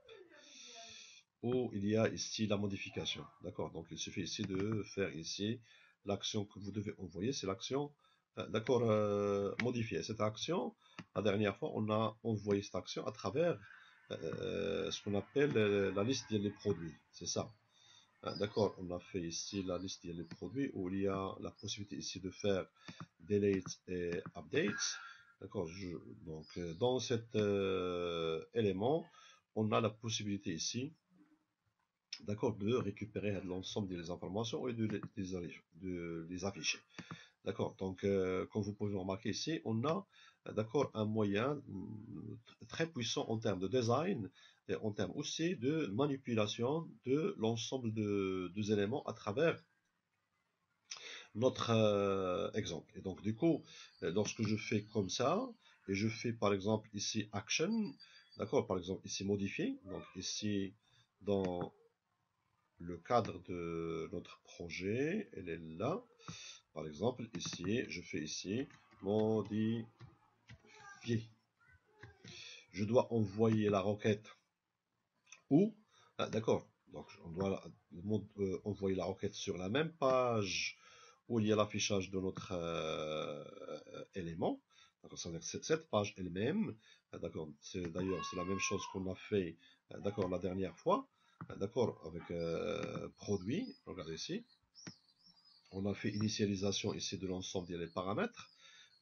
où il y a ici la modification. D'accord, donc il suffit ici de faire ici l'action que vous devez envoyer, c'est l'action, d'accord, modifier. Cette action, la dernière fois, on a envoyé cette action à travers ce qu'on appelle la liste des produits, c'est ça. D'accord, on a fait ici la liste des produits où il y a la possibilité ici de faire delete et update. D'accord, donc dans cet élément, on a la possibilité ici, d'accord, de récupérer l'ensemble des informations et de les afficher. D'accord, donc comme vous pouvez remarquer ici, on a d'accord un moyen très puissant en termes de design et en termes aussi de manipulation de l'ensemble des éléments à travers notre exemple. Et donc du coup, lorsque je fais comme ça, et je fais par exemple ici action, d'accord, par exemple ici modifier, donc ici dans le cadre de notre projet, elle est là. Par exemple, ici, je fais ici modifier. Je dois envoyer la requête où? Ah, d'accord. Donc, on doit envoyer la requête sur la même page où il y a l'affichage de notre élément. Ça veut dire que cette page elle-même, d'accord, d'ailleurs, c'est la même chose qu'on a fait, d'accord, la dernière fois, d'accord, avec produit. Regardez ici. On a fait initialisation ici de l'ensemble des paramètres.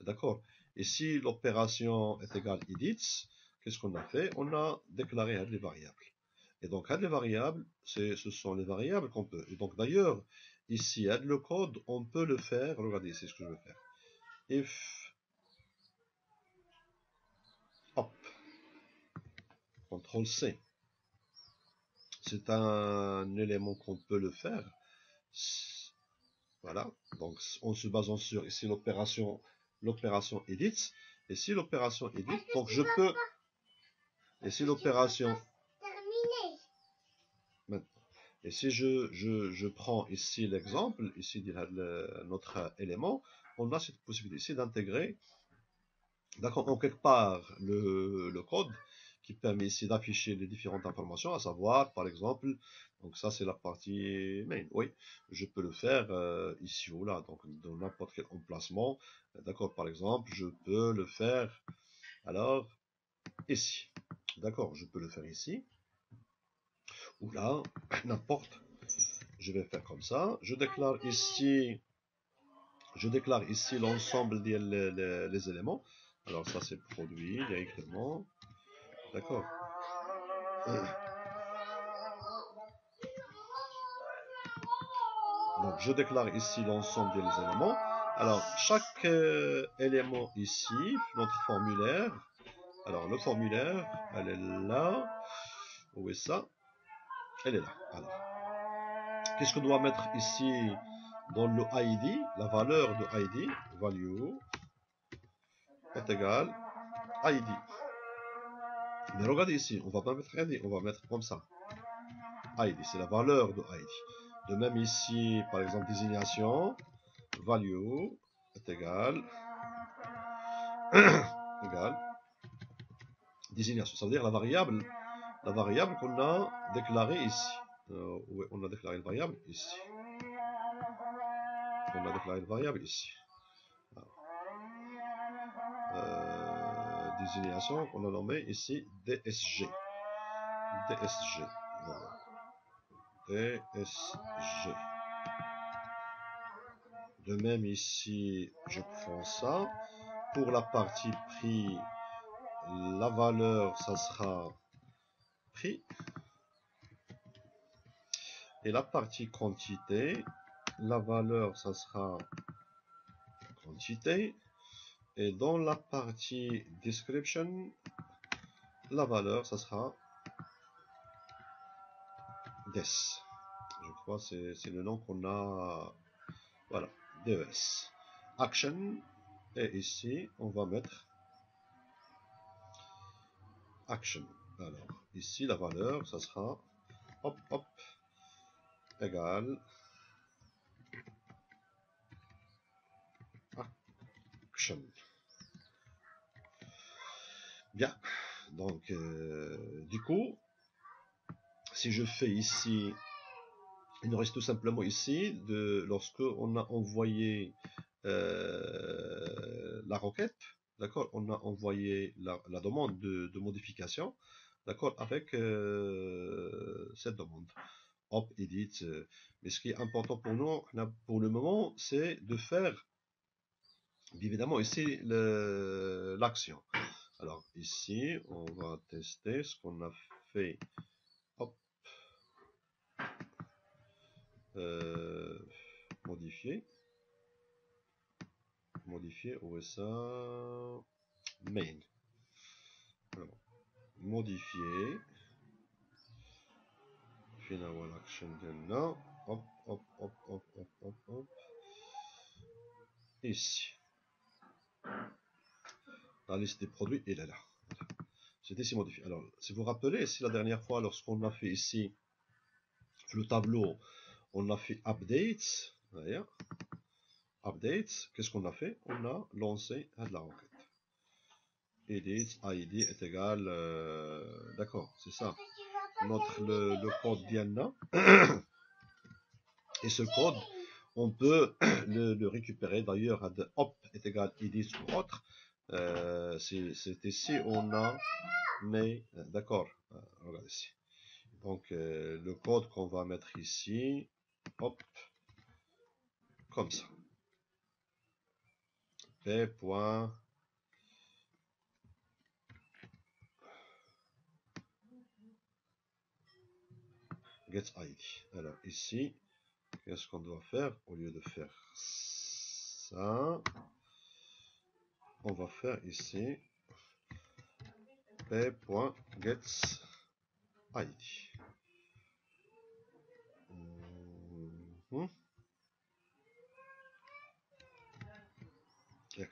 D'accord. Et si l'opération est égale edits, qu'est-ce qu'on a fait? On a déclaré les variables. Et donc, les variables, ce sont les variables qu'on peut. Et donc, d'ailleurs, ici, le code, on peut le faire. Regardez, c'est ce que je vais faire. If, hop, CTRL C. C'est un élément qu'on peut le faire. Voilà. Donc, en se basant sur ici l'opération edit. Et si l'opération edit, donc je peux. Et si l'opération. Et si je prends ici l'exemple, ici notre élément, on a cette possibilité ici d'intégrer, d'accord, en quelque part le code qui permet ici d'afficher les différentes informations, à savoir, par exemple, donc ça c'est la partie main, oui, je peux le faire ici ou là, donc dans n'importe quel emplacement, d'accord, par exemple, je peux le faire, alors, ici, d'accord, je peux le faire ici, ou là, n'importe. Je vais faire comme ça. Je déclare ici l'ensemble des les éléments. Alors ça c'est produit directement. D'accord. Donc je déclare ici l'ensemble des éléments. Alors chaque élément ici, notre formulaire. Alors le formulaire, elle est là. Où est ça? Elle est là. Alors, qu'est-ce qu'on doit mettre ici dans le ID? La valeur de ID, value, est égale ID. Mais regardez ici, on va pas mettre ID, on va mettre comme ça. ID, c'est la valeur de ID. De même ici, par exemple, désignation, value est égal, égal, désignation. Ça veut dire la variable qu'on a déclarée ici. Oui, on a déclaré la variable ici. On a déclaré la variable ici. Désignation qu'on a nommé ici DSG. DSG. Voilà. DSG. De même ici, je prends ça. Pour la partie prix, la valeur, ça sera prix. Et la partie quantité, la valeur, ça sera quantité. Et dans la partie description, la valeur, ça sera des. Je crois que c'est le nom qu'on a. Voilà, des. Action. Et ici, on va mettre action. Alors, ici, la valeur, ça sera hop, hop, égal action. Bien. Donc, du coup, si je fais ici, il nous reste tout simplement ici, lorsque on a envoyé la requête, d'accord, on a envoyé la demande de modification, d'accord, avec cette demande. Hop, edit. Mais ce qui est important pour nous, pour le moment, c'est de faire, évidemment, ici, l'action. Alors, ici, on va tester ce qu'on a fait. Hop. Modifier. modifier, où est ça? Main. Alors, modifier. Final action là. Hop, hop, hop, hop, hop, hop, hop. Ici. La liste des produits, elle est là. C'est ici modifié. Alors, si vous vous rappelez, ici la dernière fois, lorsqu'on a fait ici le tableau, on a fait updates. Voyez, updates. Qu'est-ce qu'on a fait? On a lancé la requête. Edit ID est égal. D'accord, c'est ça. Le code Diana. Et ce code, on peut le récupérer. D'ailleurs, hop est égal edit ou autre. C'est ici, on a. Mais, d'accord. Regardez ici. Donc, le code qu'on va mettre ici. Hop. Comme ça. P.get ID. Alors, ici, qu'est-ce qu'on doit faire? Au lieu de faire ça, on va faire ici p.get ID.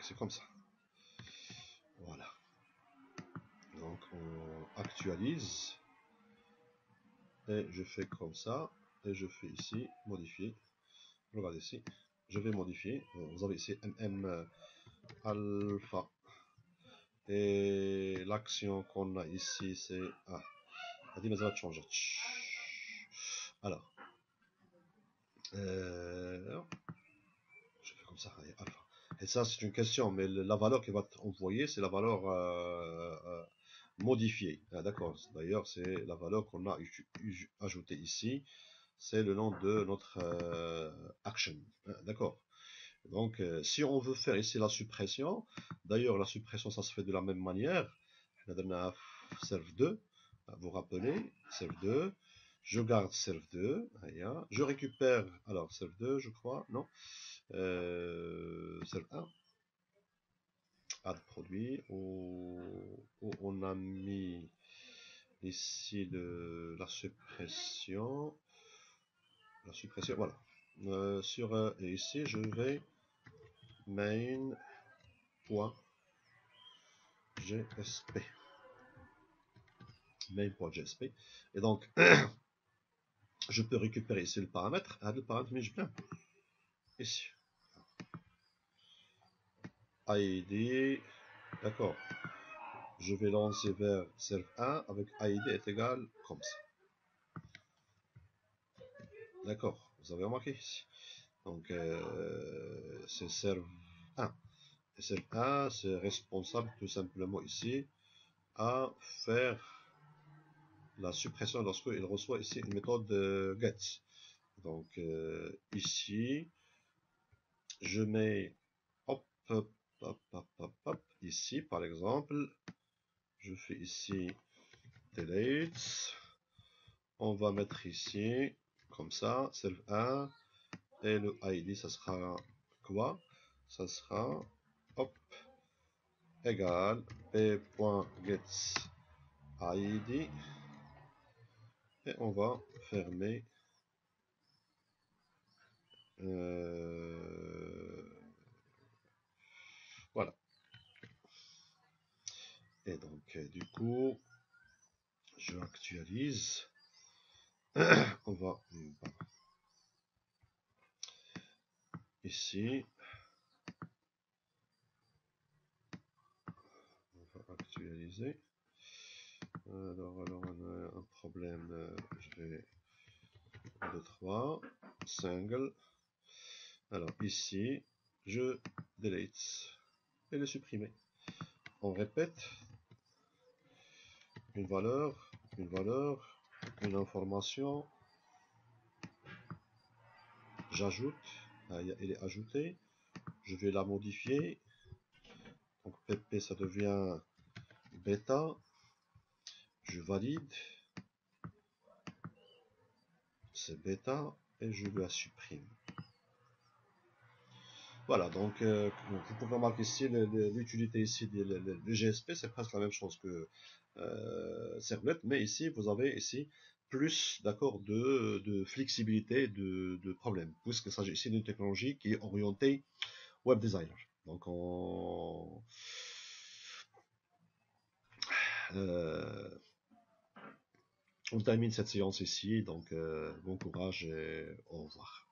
C'est comme ça. Voilà. Donc on actualise. Et je fais comme ça. Et je fais ici modifier. Regardez ici. Je vais modifier. Vous avez ici MM alpha. Et l'action qu'on a ici, c'est. Ah, mais ça va changer. Alors. Je fais comme ça. Alpha. Et ça, c'est une question. Mais la valeur qui va être envoyée, c'est la valeur modifiée. Ah, d'accord. D'ailleurs, c'est la valeur qu'on a ajoutée ici. C'est le nom de notre action. D'accord. Donc, si on veut faire ici la suppression, d'ailleurs, la suppression, ça se fait de la même manière. On a serve2. Vous vous rappelez, serve2. Je garde serve2. Je récupère, alors, serve2, je crois, non. Serve1. Add produit. Où on a mis ici la suppression. La suppression, voilà. Et ici, je vais main.gsp. Main.gsp. Et donc, je peux récupérer ici le paramètre. Le paramètre, mais je bien. Ici. ID. D'accord. Je vais lancer vers serve1 avec ID est égal comme ça. D'accord. Vous avez remarqué ici. Donc, c'est serve1. Et serve1, c'est responsable tout simplement ici à faire la suppression lorsqu'il reçoit ici une méthode get. Donc ici, je mets hop, hop, hop, hop, hop, hop, ici par exemple, je fais ici delete. On va mettre ici, comme ça, serve1, et le ID, ça sera quoi? Ça sera hop, égal p.getID. Et on va fermer voilà. Et donc, du coup, je actualise. On va ici. On va actualiser. Alors, on a un problème. Je vais 2, 3, single. Alors, ici, je delete et le supprimer. On répète une valeur, une information. J'ajoute, elle est ajoutée. Je vais la modifier. Donc, pp, ça devient bêta. Je valide. C'est bêta et je la supprime. Voilà, donc vous pouvez remarquer ici l'utilité ici du GSP, c'est presque la même chose que Servlet, mais ici vous avez ici plus d'accord de flexibilité de problème, puisqu'il s'agit ici d'une technologie qui est orientée web designer. Donc euh, on termine cette séance ici, donc bon courage et au revoir.